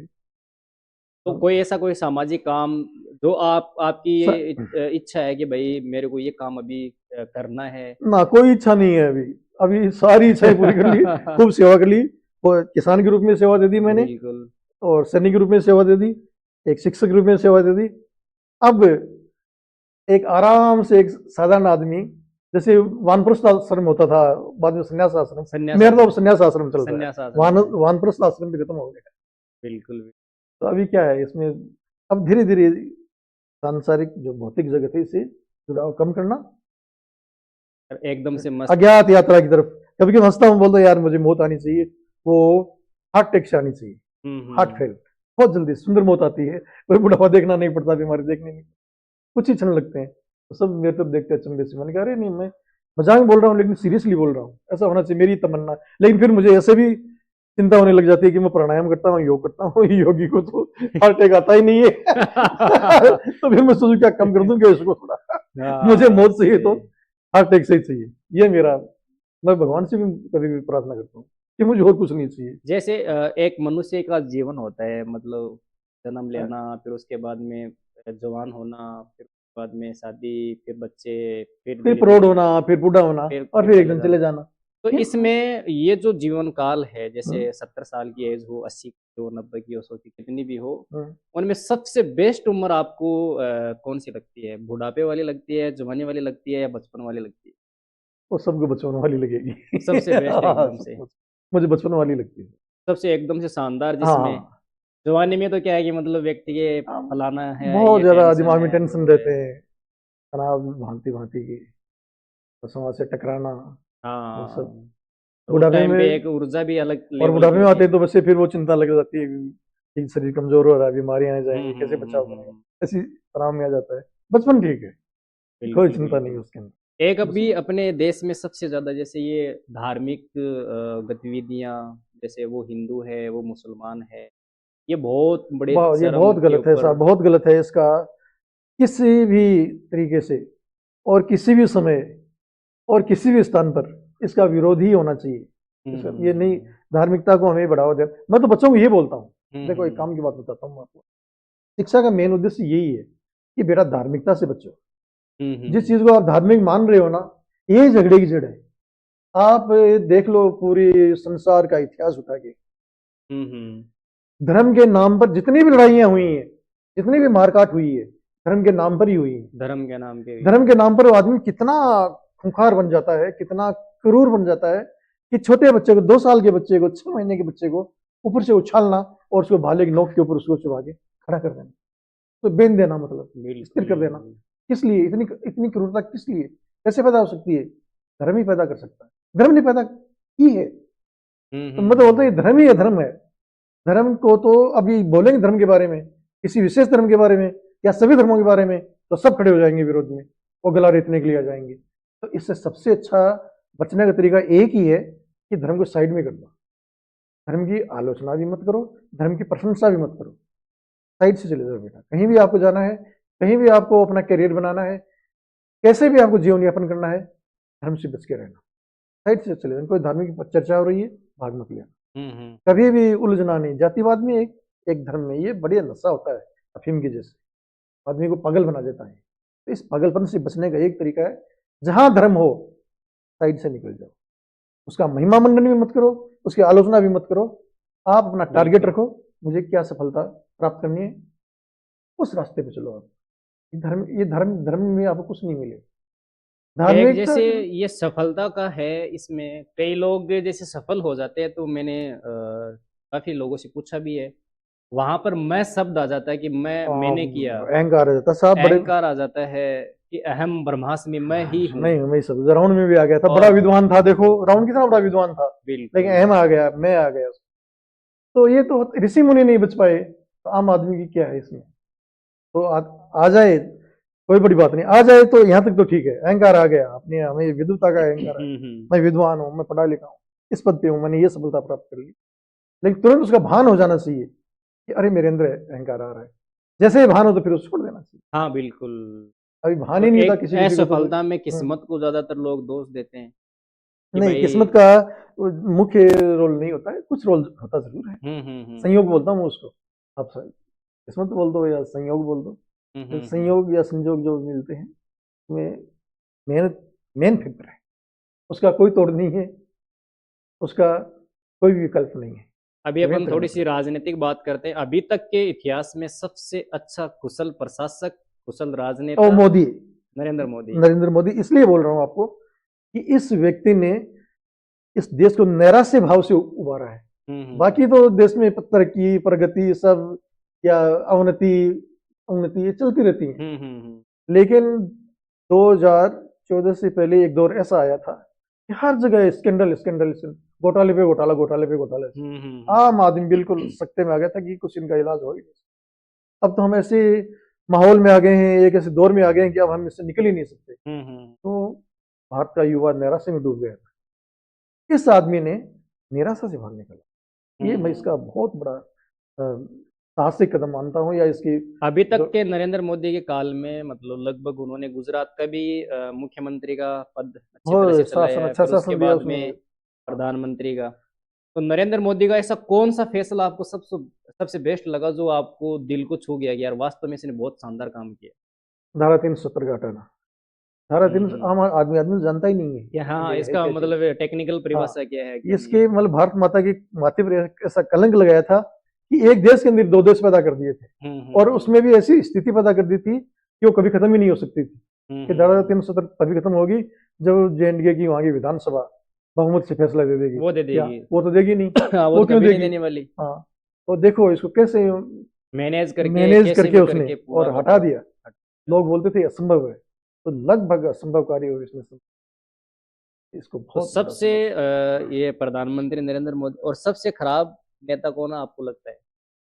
तो हाँ, कोई ऐसा कोई सामाजिक काम जो आपकी स- ये इच्छा है कि भाई मेरे को ये काम अभी करना है? ना, कोई इच्छा नहीं है अभी। अभी सारी इच्छाएं पूरी कर ली, खूब सेवा कर ली। और किसान के रूप में सेवा दे दी मैंने, बिल्कुल। और सैनिक के रूप में सेवा दे दी, एक शिक्षक के रूप में सेवा दे दी। अब एक आराम से एक साधारण आदमी, जैसे वानप्रस्थ आश्रम होता था, बाद में संन्यास आश्रम, संन्यास मेरा तो अब आश्रम, संन्यास आश्रम चल रहा है। संन्यास आश्रम है। वानप्रस्थ आश्रम भी खत्म हो गया। बिल्कुल भी। तो अभी क्या है इसमें, अब धीरे धीरे सांसारिक जो भौतिक जगत है इससे जुड़ाव कम करना, एकदम से मस्त। अज्ञात यात्रा की तरफ। कभी कभी हंसता हूँ, बोलता यार मुझे मौत आनी चाहिए, वो हार्ट अटैक से आनी चाहिए, हार्ट हम्म। फेल बहुत जल्दी सुंदर मौत आती है, कोई बुढ़ापा देखना नहीं पड़ता, बीमारी देखने नहीं, कुछ ही क्षण लगते हैं। तो सब मेरे तरफ देखते हैं अचंभे से। मैंने कहा अरे नहीं, मैं मजाक में बोल रहा हूँ लेकिन सीरियसली बोल रहा हूँ, ऐसा होना चाहिए, मेरी तमन्ना। लेकिन फिर मुझे ऐसे भी चिंता होने लग जाती है कि मैं प्राणायाम करता हूँ, योग करता हूँ, योगी को तो हार्ट अटैक आता ही नहीं है। तो फिर मैं सोचूं क्या कम कर दूं क्या इसको थोड़ा। मुझे हाँ, मौत चाहिए तो सही। हार्ट अटैक से ही चाहिए, ये मेरा, मैं भगवान से भी कभी भी प्रार्थना करता हूँ कि मुझे और कुछ नहीं चाहिए। जैसे एक मनुष्य का जीवन होता है, मतलब जन्म लेना, फिर उसके बाद में जवान होना, फिर उसके बाद में शादी, फिर बच्चे, फिर फिर धीरे प्रौढ़ धीरे होना, फिर बूढ़ा होना, और फिर फिर चले एकदम चले जाना। जाना। तो ये इसमें ये जो जीवन काल है, हम्म, जैसे 70 साल की एज हो, 80 की हो, 90 की हो, 100 की, कितनी भी हो, हम्म। उनमें सबसे बेस्ट उम्र आपको कौन सी लगती है? बुढ़ापे वाली लगती है, जवानी वाली लगती है, या बचपन वाली लगती है? वो सबको बचपन वाली लगेगी। सबसे बेस्ट हाँ, एकदम से, मुझे बचपन वाली लगती है। सबसे एकदम से शानदार, जिसमें हाँ, जवानी में तो क्या है कि मतलब व्यक्ति के हाँ, फलाना है, बहुत ये ज्यादा टेंशन दिमाग में है, टेंशन वो है। रहते हैं, तनाव भांति भांति की, और समाज से टकराना, वो सब हाँ, तो उस बुढ़ापे टाइम पे में। एक ऊर्जा भी अलग और लेवल बुढ़ापे की में होती आते है। हैं तो वैसे फिर वो चिंता लग जाती है कि शरीर कमजोर हो रहा है, बीमारियां आ हुँ, जाएंगी, हुँ, कैसे हुँ, बचाव हुँ, करेंगे, हुँ। ऐसी तनाव में आ जाता है। बचपन ठीक है, कोई बिल्कुल, चिंता नहीं है बिल्कुल। उसके अंदर। एक अभी बचपन अपने देश में सबसे ज़्यादा जैसे ये धार्मिक गतिविधियाँ, जैसे वो हिंदू है, वो मुसलमान है, ये बहुत बड़े ये चरम बहुत के गलत है ऊपर। साहब, बहुत गलत है इसका, किसी भी तरीके से और किसी भी समय और किसी भी स्थान पर इसका विरोध ही होना चाहिए। हुँ, इसका हुँ, ये हुँ, नहीं, हुँ। धार्मिकता को हमें बढ़ावा दे। मैं तो बच्चों को ये बोलता हूँ, हुँ, देखो एक हुँ। काम की बात बताता हूँ आपको। शिक्षा का मेन उद्देश्य यही है कि बेटा धार्मिकता से बचो। हुँ, हुँ, जिस हुँ। चीज को आप धार्मिक मान रहे हो ना, ये झगड़े की जड़ है। आप देख लो पूरी संसार का इतिहास उठा के, हुँ, हुँ। धर्म के नाम पर जितनी भी लड़ाइयां हुई हैं, जितनी भी मारकाट हुई है, धर्म के नाम पर ही हुई है। धर्म के नाम पे भी। धर्म के नाम पर वो आदमी कितना खूंखार बन जाता है, कितना क्रूर बन जाता है कि छोटे बच्चे को, 2 साल के बच्चे को, 6 महीने के बच्चे को ऊपर से उछालना और उसको भाले की नोक के ऊपर उसको चुभा के खड़ा कर देना, तो बेन देना, मतलब स्थिर बिल्कुल। कर देना। किस लिए इतनी इतनी क्रूरता, किस लिए, कैसे पैदा हो सकती है? धर्म ही पैदा कर सकता है, धर्म ने पैदा की है। हुँ, तो हुँ, मैं तो हुँ, बोलता हूँ ये हुँ। धर्म ही धर्म है। धर्म को तो अभी बोलेंगे धर्म के बारे में, किसी विशेष धर्म के बारे में या सभी धर्मों के बारे में, तो सब खड़े हो जाएंगे विरोध में, वो गला रेतने के लिए आ जाएंगे। तो इससे सबसे अच्छा बचने का तरीका एक ही है कि धर्म को साइड में कर दो। धर्म की आलोचना भी मत करो, धर्म की प्रशंसा भी मत करो, साइड से चले जाओ बेटा। कहीं भी आपको जाना है, कहीं भी आपको अपना करियर बनाना है, कैसे भी आपको जीवन यापन करना है, धर्म से बच के रहना, साइड से चले जाओ। कोई धार्मिक चर्चा हो रही है, भाग मत लेना, हुँ, हुँ। कभी भी उलझना नहीं। जातिवाद में एक एक धर्म में ये बढ़िया नशा होता है, अफीम के जैसे, आदमी को पागल बना देता है। तो इस पागलपन से बचने का एक तरीका है, जहां धर्म हो साइड से निकल जाओ, उसका महिमा मंडन भी मत करो, उसकी आलोचना भी मत करो। आप अपना टारगेट बिल्कुल। रखो, मुझे क्या सफलता प्राप्त करनी है, उस रास्ते पे चलो आप। ये धर्म धर्म में आपको कुछ नहीं मिले, एक धार्मिकता। जैसे ये सफलता का है, इसमें कई लोग जैसे सफल हो जाते हैं, तो मैंने काफ़ी लोगों से पूछा भी है, वहाँ पर मैं शब्द आ जाता है कि मैंने किया, अहंकार आ जाता है साहब, बड़े। अहंकार आ जाता है कि अहम ब्रह्मास्मि मैं ही हूँ। नहीं, मैं सब रावण में भी आ गया था, बड़ा और विद्वान था, देखो रावण कितना बड़ा विद्वान था, लेकिन बिल्कुल। अहम आ गया, मैं आ गया। तो ये तो ऋषि मुनि नहीं बच पाए, तो आम आदमी की क्या है इसमें? तो आ जाए कोई बड़ी बात नहीं, आ जाए तो यहाँ तक तो ठीक है। अहंकार आ गया अपने, हमें विद्वता का अहंकार है, मैं विद्वान हूँ, मैं पढ़ा लिखा हूँ, इस पद पे हूँ, मैंने ये सफलता प्राप्त कर ली। लेकिन तुरंत उसका भान हो जाना चाहिए कि अरे मेरे अंदर अहंकार आ रहा है। जैसे ही भान हो तो फिर उसको छोड़ देना चाहिए। हाँ, बिल्कुल। अभी भान तो ही नहीं था एक किसी किसी को तो असफलता में हम्म, किस्मत को ज़्यादातर लोग दोष देते हैं कि नहीं, भाई। किस्मत का मुख्य रोल नहीं होता है, कुछ रोल होता जरूर है। हुँ, हुँ, हुँ। संयोग बोलता हूँ मैं उसको। आप किस्मत बोल दो या संयोग बोल दो, हुँ, तो हुँ, हुँ। संयोग या संजोग जो मिलते हैं उसमें मेहनत मेन फैक्टर है, उसका कोई तोड़ नहीं है, उसका कोई विकल्प नहीं है, अभी मेहनत अपन करना थोड़ी-सी पड़ेगा। राजनीतिक बात करते हैं। अभी तक के इतिहास में सबसे अच्छा कुशल प्रशासक, कुशल और राजनेता मोदी, नरेंद्र मोदी। नरेंद्र मोदी, इसलिए बोल रहा हूँ आपको कि इस व्यक्ति ने इस देश को नैराश्य भाव से उबारा है। हुँ, हुँ, हुँ। बाकी तो देश में तरक्की प्रगति सब या अवनति उन्नति ये चलती रहती है, हुँ, हुँ, हुँ। लेकिन 2014 से पहले एक दौर ऐसा आया था कि हर जगह स्कैंडल स्कैंडल, घोटाले पे घोटाला, घोटाले पे घोटाले। आम आदमी बिल्कुल सकते में आ गया था कि कुछ इनका इलाज हो ही नहीं। अब तो हम ऐसे माहौल में आ गए हैं, एक ऐसे दौर में आ गए हैं कि अब हम इससे निकल ही नहीं सकते। तो भारत का युवा निराशा में डूब गया था। इस आदमी ने निराशा से बाहर निकला, ये मैं इसका बहुत बड़ा साहसिक कदम मानता हूँ। या इसकी अभी तक के नरेंद्र मोदी के काल में मतलब लगभग उन्होंने गुजरात का भी मुख्यमंत्री का पद अच्छी तरह से चलाया, अच्छा फिर उसके शासन दिया बाद उसने। में प्रधानमंत्री का। तो नरेंद्र मोदी का ऐसा कौन सा फैसला आपको सबसे बेस्ट लगा जो आपको दिल को छू गया कि यार वास्तव में इसने बहुत शानदार काम किया? धारा 370 का हटाना। धारा 3 आम आदमी जानता ही नहीं है कि हाँ ये है इसका क्या मतलब चीज। टेक्निकल परिभाषा क्या है, क्या नहीं इसके है। मतलब भारत माता की माथे पर ऐसा कलंक लगाया था कि एक देश के अंदर दो देश पैदा कर दिए थे, और उसमें भी ऐसी स्थिति पैदा कर दी थी कि वो कभी खत्म ही नहीं हो सकती थी। कि धारा 370 तभी खत्म होगी जब जे.एन.के की वहां की विधानसभा बहुमत से फैसला दे देगी। वो दे देगी। वो तो देगी नहीं। हाँ, वो वो तो क्यों कभी नहीं देगी? देने वाली। हाँ, तो देखो इसको कैसे मैनेज करके मैनेज कैसे करके भी उसने करके पूरा और का हटा पूरा दिया। लोग बोलते थे असंभव है, तो लगभग असंभव कार्य हो इसने। इसको तो बहुत सबसे ये प्रधानमंत्री नरेंद्र मोदी, और सबसे खराब नेता कौन है आपको लगता है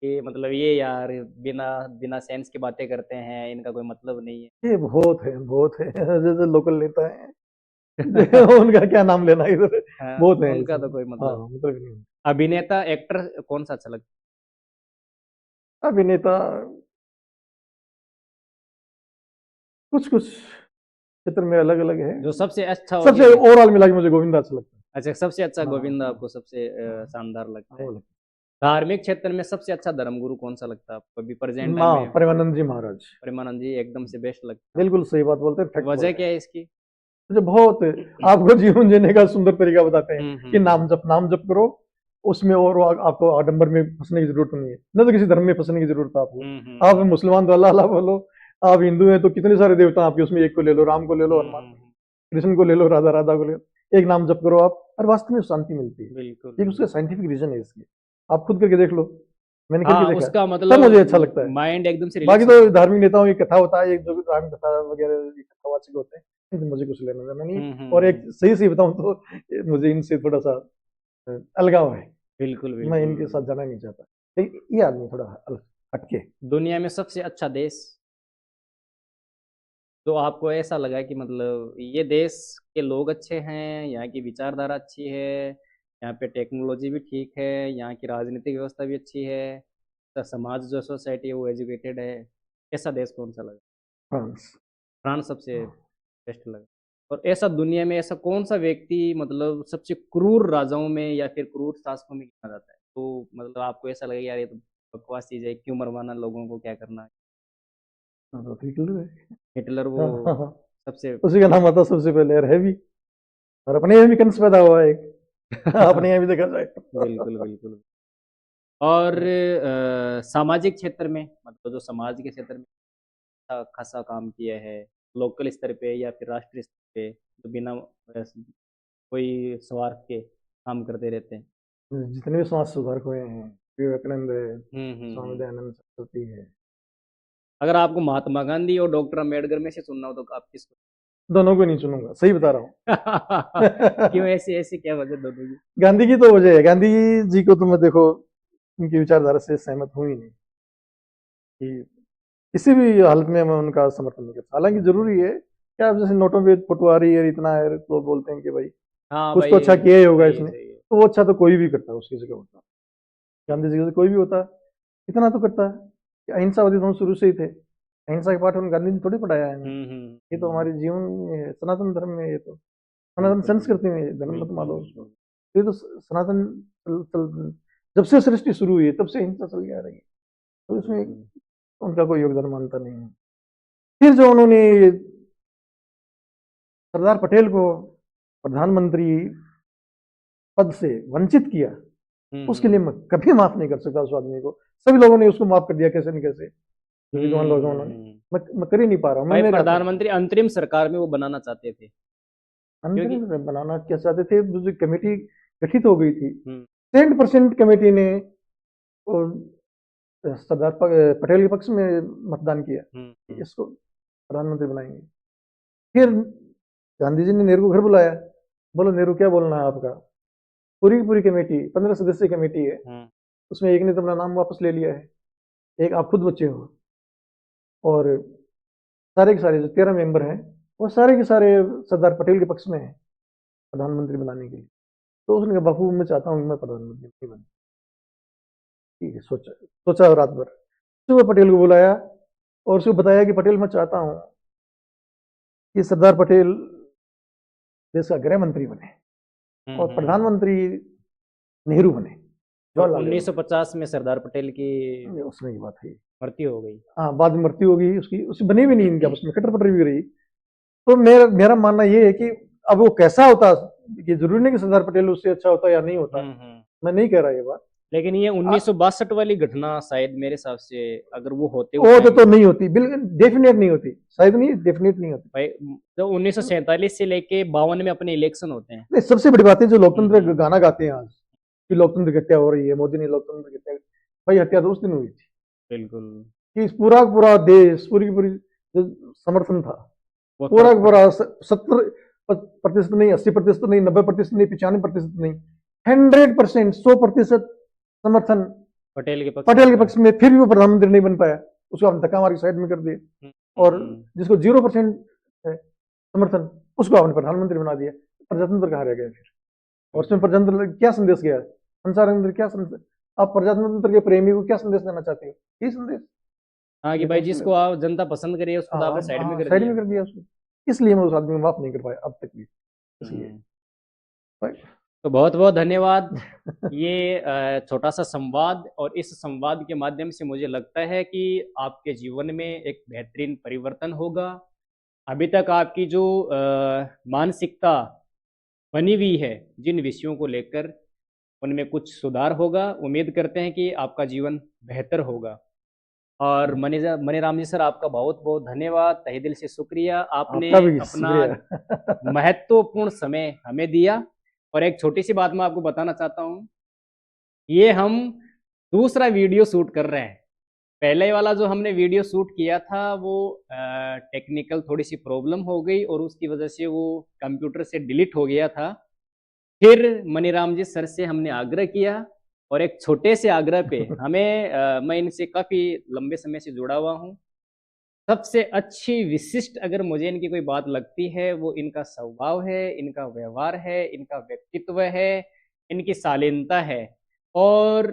कि मतलब ये यार बिना बिना सेंस की बातें करते हैं, इनका कोई मतलब नहीं है? ये बहुत है जैसे लोकल नेता है उनका क्या नाम लेना इधर, हाँ, बहुत है उनका तो इसमें। कोई हाँ मतलब। मतलब नहीं। अभिनेता एक्टर कौन सा अच्छा लगता अभिनेता कुछ कुछ क्षेत्र में अलग अलग है। है जो सबसे अच्छा हो सबसे ओवरऑल मिला के मुझे गोविंदा अच्छा लगता है। अच्छा, सबसे अच्छा हाँ, गोविंदा हाँ, आपको सबसे हाँ, शानदार लगता है? वो लगता धार्मिक क्षेत्र में सबसे अच्छा धर्मगुरु कौन सा लगता है आपको अभी है। प्रेजेंट टाइम माँ में? प्रेमानंद जी महाराज। प्रेमानंद जी एकदम से बेस्ट लगता बिल्कुल सही बात बोलते हैं, है। फैक्ट वजह बोलते क्या हैं। है इसकी? मुझे बहुत आपको जीवन जीने का सुंदर तरीका बताते हैं कि हम्म। नाम जप करो उसमें, और आपको आडंबर में फंसने की जरूरत नहीं है, न तो किसी धर्म में फंसने की जरूरत है आपको। आप हम्म। मुसलमान तो अल्लाह अल्लाह बोलो, आप हिंदू हैं तो कितने सारे देवता हैं आपके, उसमें एक को ले लो, राम को ले लो, हनुमान, हम्म। कृष्ण को ले लो, राधा राधा को ले लो, एक नाम जप करो आप, और वास्तव में शांति मिलती है। बिल्कुल। एक उसका साइंटिफिक रीजन है इसकी, आप खुद करके देख लो, मैंने करके हाँ, देखा है, उसका तब मुझे अच्छा मतलब लगता है। माइंड एकदम से बाकी रिलैक्स तो होता है। धार्मिक नेताओं की कथा होता है, एक जो धार्मिक कथा वगैरह कथावाचक होते हैं, इनसे मुझे कुछ लेना देना नहीं है। और एक सही से बताऊं तो मुझे इनसे थोड़ा सा अलगाव है, बिल्कुल मैं बिल्कुल। इनके साथ जाना नहीं चाहता, लेकिन ये आदमी थोड़ा हटके। दुनिया में सबसे अच्छा देश तो आपको ऐसा लगा कि मतलब ये देश के लोग अच्छे हैं, यहाँ की विचारधारा अच्छी है, यहाँ पे टेक्नोलॉजी भी ठीक है, यहाँ की राजनीतिक व्यवस्था भी अच्छी है, तो समाज जो सोसाइटी है वो एजुकेटेड है, ऐसा देश कौन सा लगा? फ्रांस। फ्रांस सबसे बेस्ट लगा। और ऐसा दुनिया में ऐसा कौन सा व्यक्ति मतलब सबसे क्रूर राजाओं में या फिर क्रूर शासकों में गिना जाता है, तो मतलब आपको ऐसा लगे यार ये तो बकवास चीज है, क्यों मरवाना लोगों को, क्या करना है? हाँ, तो हिटलर है। हिटलर वो हाँ, हाँ, हाँ। सबसे उसी का नाम आता सबसे पहले, और है भी, और अपने यहाँ भी कंस पैदा हुआ है एक अपने यहाँ भी देखा जाए बिल्कुल बिल्कुल। और सामाजिक क्षेत्र में मतलब जो समाज के क्षेत्र में अच्छा खासा काम किया है, लोकल स्तर पे या फिर राष्ट्रीय स्तर पे, जो बिना कोई स्वार्थ के काम करते रहते हैं? जितने भी समाज सुधारक हुए हैं, विवेकानंद है, स्वामी हम्म। दयानंद सरस्वती है। अगर आपको महात्मा गांधी और डॉक्टर अम्बेडकर में से चुनना हो तो आप किसको? दोनों को नहीं चुनूंगा, सही बता रहा क्यों, हूँ ऐसी ऐसी क्या वजह दोनों की? गांधी की तो वजह है, गांधी जी को तो मैं देखो उनकी विचारधारा से सहमत हूं ही नहीं कि किसी भी हालत में मैं उनका समर्थन नहीं करता। हालांकि जरूरी है क्या, जैसे नोटों पे पटवारी है इतना है, तो बोलते हैं कि भाई हाँ कुछ तो अच्छा भाई, किया ही होगा सही है इसने, सही है। तो वो अच्छा तो कोई भी करता है उसकी जगह होता। गांधी जी की जगह कोई भी होता, इतना तो करता है कि अहिंसावादी तो हम शुरू से ही थे। अहिंसा के पाठ उन गांधी ने थोड़ी पढ़ाया है हमें, ये तो हमारे जीवन में है, सनातन धर्म में, ये तो सनातन संस्कृति में है, धर्म मत मानो उसको। ये तो सनातन जब से सृष्टि शुरू हुई है तब से हिंसा चली आ रही है, तो इसमें उनका कोई योगदान मानता नहीं है। फिर जो उन्होंने सरदार पटेल को प्रधानमंत्री पद से वंचित किया, उसके लिए मैं कभी माफ नहीं कर सकता उस आदमी को। सभी लोगों ने उसको माफ कर दिया कैसे न कैसे, जो विद्वान लोग हैं उन्होंने, मैं कर ही नहीं पा रहा हूँ। भाई मैं प्रधानमंत्री अंतरिम सरकार में वो बनाना चाहते थे क्योंकि अंतरिम बनाना क्या चाहते थे, जो कमेटी गठित हो गई थी, हम्म 70% कमेटी ने सरदार पटेल के पक्ष में मतदान किया कि इसको प्रधानमंत्री बनाएंगे। फिर गांधी जी ने नेहरू को घर बुलाया, बोलो नेहरू क्या बोलना है आपका, पूरी की पूरी कमेटी 15 सदस्यीय कमेटी है, उसमें एक ने तो अपना नाम वापस ले लिया है, एक आप खुद बचे हो, और सारे के सारे जो 13 मेंबर हैं वो सारे के सारे सरदार पटेल के पक्ष में हैं प्रधानमंत्री बनाने के लिए। तो उसने कहा बापू मैं चाहता हूँ कि मैं प्रधानमंत्री नहीं बनूं। ठीक है, सोचा रात भर, सुबह पटेल को बुलाया और उसको बताया कि पटेल मैं चाहता हूँ कि सरदार पटेल देश का गृह मंत्री बने और प्रधानमंत्री नेहरू बने। जवाहरलाल 1950 में सरदार पटेल की उसमें की बात है, मृत्यु हो गई। हाँ, बाद में मृत्यु हो गई उसकी बनी भी नहीं इनके आपस में, कट्टर भी रही। तो मेरा मानना ये है कि अब वो कैसा होता, ये जरूरी नहीं कि सरदार पटेल उससे अच्छा होता या नहीं होता, मैं नहीं कह रहा ये बात, लेकिन ये 1962 वाली घटना शायद मेरे हिसाब से अगर वो होते तो नहीं होती, बिल्कुल डेफिनेट नहीं होती, शायद नहीं, डेफिनेट नहीं होती भाई। तो 1947 से लेके 52 में अपने इलेक्शन होते हैं। नहीं, सबसे बड़ी बात है जो लोकतंत्र गाना गाते हैं आज कि लोकतंत्र की हत्या हो रही है, मोदी ने लोकतंत्र की हत्या, भाई हत्या तो उस दिन हुई थी। बिल्कुल, कि पूरा देश, पूरी की पूरी जो समर्थन था, पूरा 70% नहीं, 80% नहीं, 90% नहीं, 95% नहीं, 100%, 100% समर्थन पटेल के पक्ष में, फिर भी वो प्रधानमंत्री नहीं बन पाया, उसको आपने धक्का मार के साइड में कर दिया, और जिसको 0% है समर्थन उसको आपने प्रधानमंत्री बना दिया। प्रजातंत्र कहाँ रह गया फिर? और उसमें प्रजातंत्र क्या संदेश गया संसार के अंदर, क्या संदेश? आप प्रजातंत्र के प्रेमी को क्या संदेश देना चाहते हो? ये संदेश, हाँ, कि भाई जिसको आप जनता पसंद करिए उसको आपने साइड में कर दिया उसको। इसलिए मैं उस आदमी को माफ नहीं कर पाया अब तक भी। तो बहुत बहुत धन्यवाद। ये छोटा सा संवाद, और इस संवाद के माध्यम से मुझे लगता है कि आपके जीवन में एक बेहतरीन परिवर्तन होगा। अभी तक आपकी जो मानसिकता बनी हुई है जिन विषयों को लेकर, उनमें कुछ सुधार होगा। उम्मीद करते हैं कि आपका जीवन बेहतर होगा। और मनीराम जी सर, आपका बहुत बहुत धन्यवाद, तहे दिल से शुक्रिया। आपने अपना महत्वपूर्ण समय हमें दिया। और एक छोटी सी बात मैं आपको बताना चाहता हूँ, ये हम दूसरा वीडियो शूट कर रहे हैं। पहले वाला जो हमने वीडियो शूट किया था वो टेक्निकल थोड़ी सी प्रॉब्लम हो गई और उसकी वजह से वो कंप्यूटर से डिलीट हो गया था। फिर मनीराम जी सर से हमने आग्रह किया, और एक छोटे से आग्रह पे मैं इनसे काफ़ी लंबे समय से जुड़ा हुआ हूँ। सबसे अच्छी विशिष्ट अगर मुझे इनकी कोई बात लगती है वो इनका स्वभाव है, इनका व्यवहार है, इनका व्यक्तित्व है, इनकी शालीनता है। और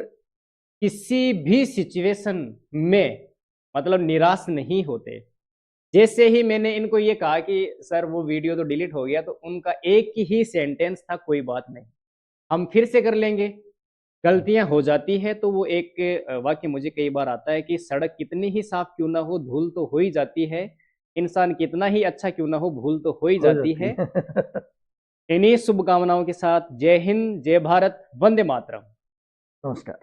किसी भी सिचुएशन में मतलब निराश नहीं होते। जैसे ही मैंने इनको ये कहा कि सर वो वीडियो तो डिलीट हो गया, तो उनका एक ही सेंटेंस था, कोई बात नहीं, हम फिर से कर लेंगे। गलतियां हो जाती है तो वो एक वाक्य मुझे कई बार आता है कि सड़क कितनी ही साफ क्यों ना हो, धूल तो हो ही जाती है। इंसान कितना ही अच्छा क्यों ना हो, भूल तो हो ही जाती है। इन्हीं शुभकामनाओं के साथ जय हिंद, जय भारत, वंदे मातरम। नमस्कार।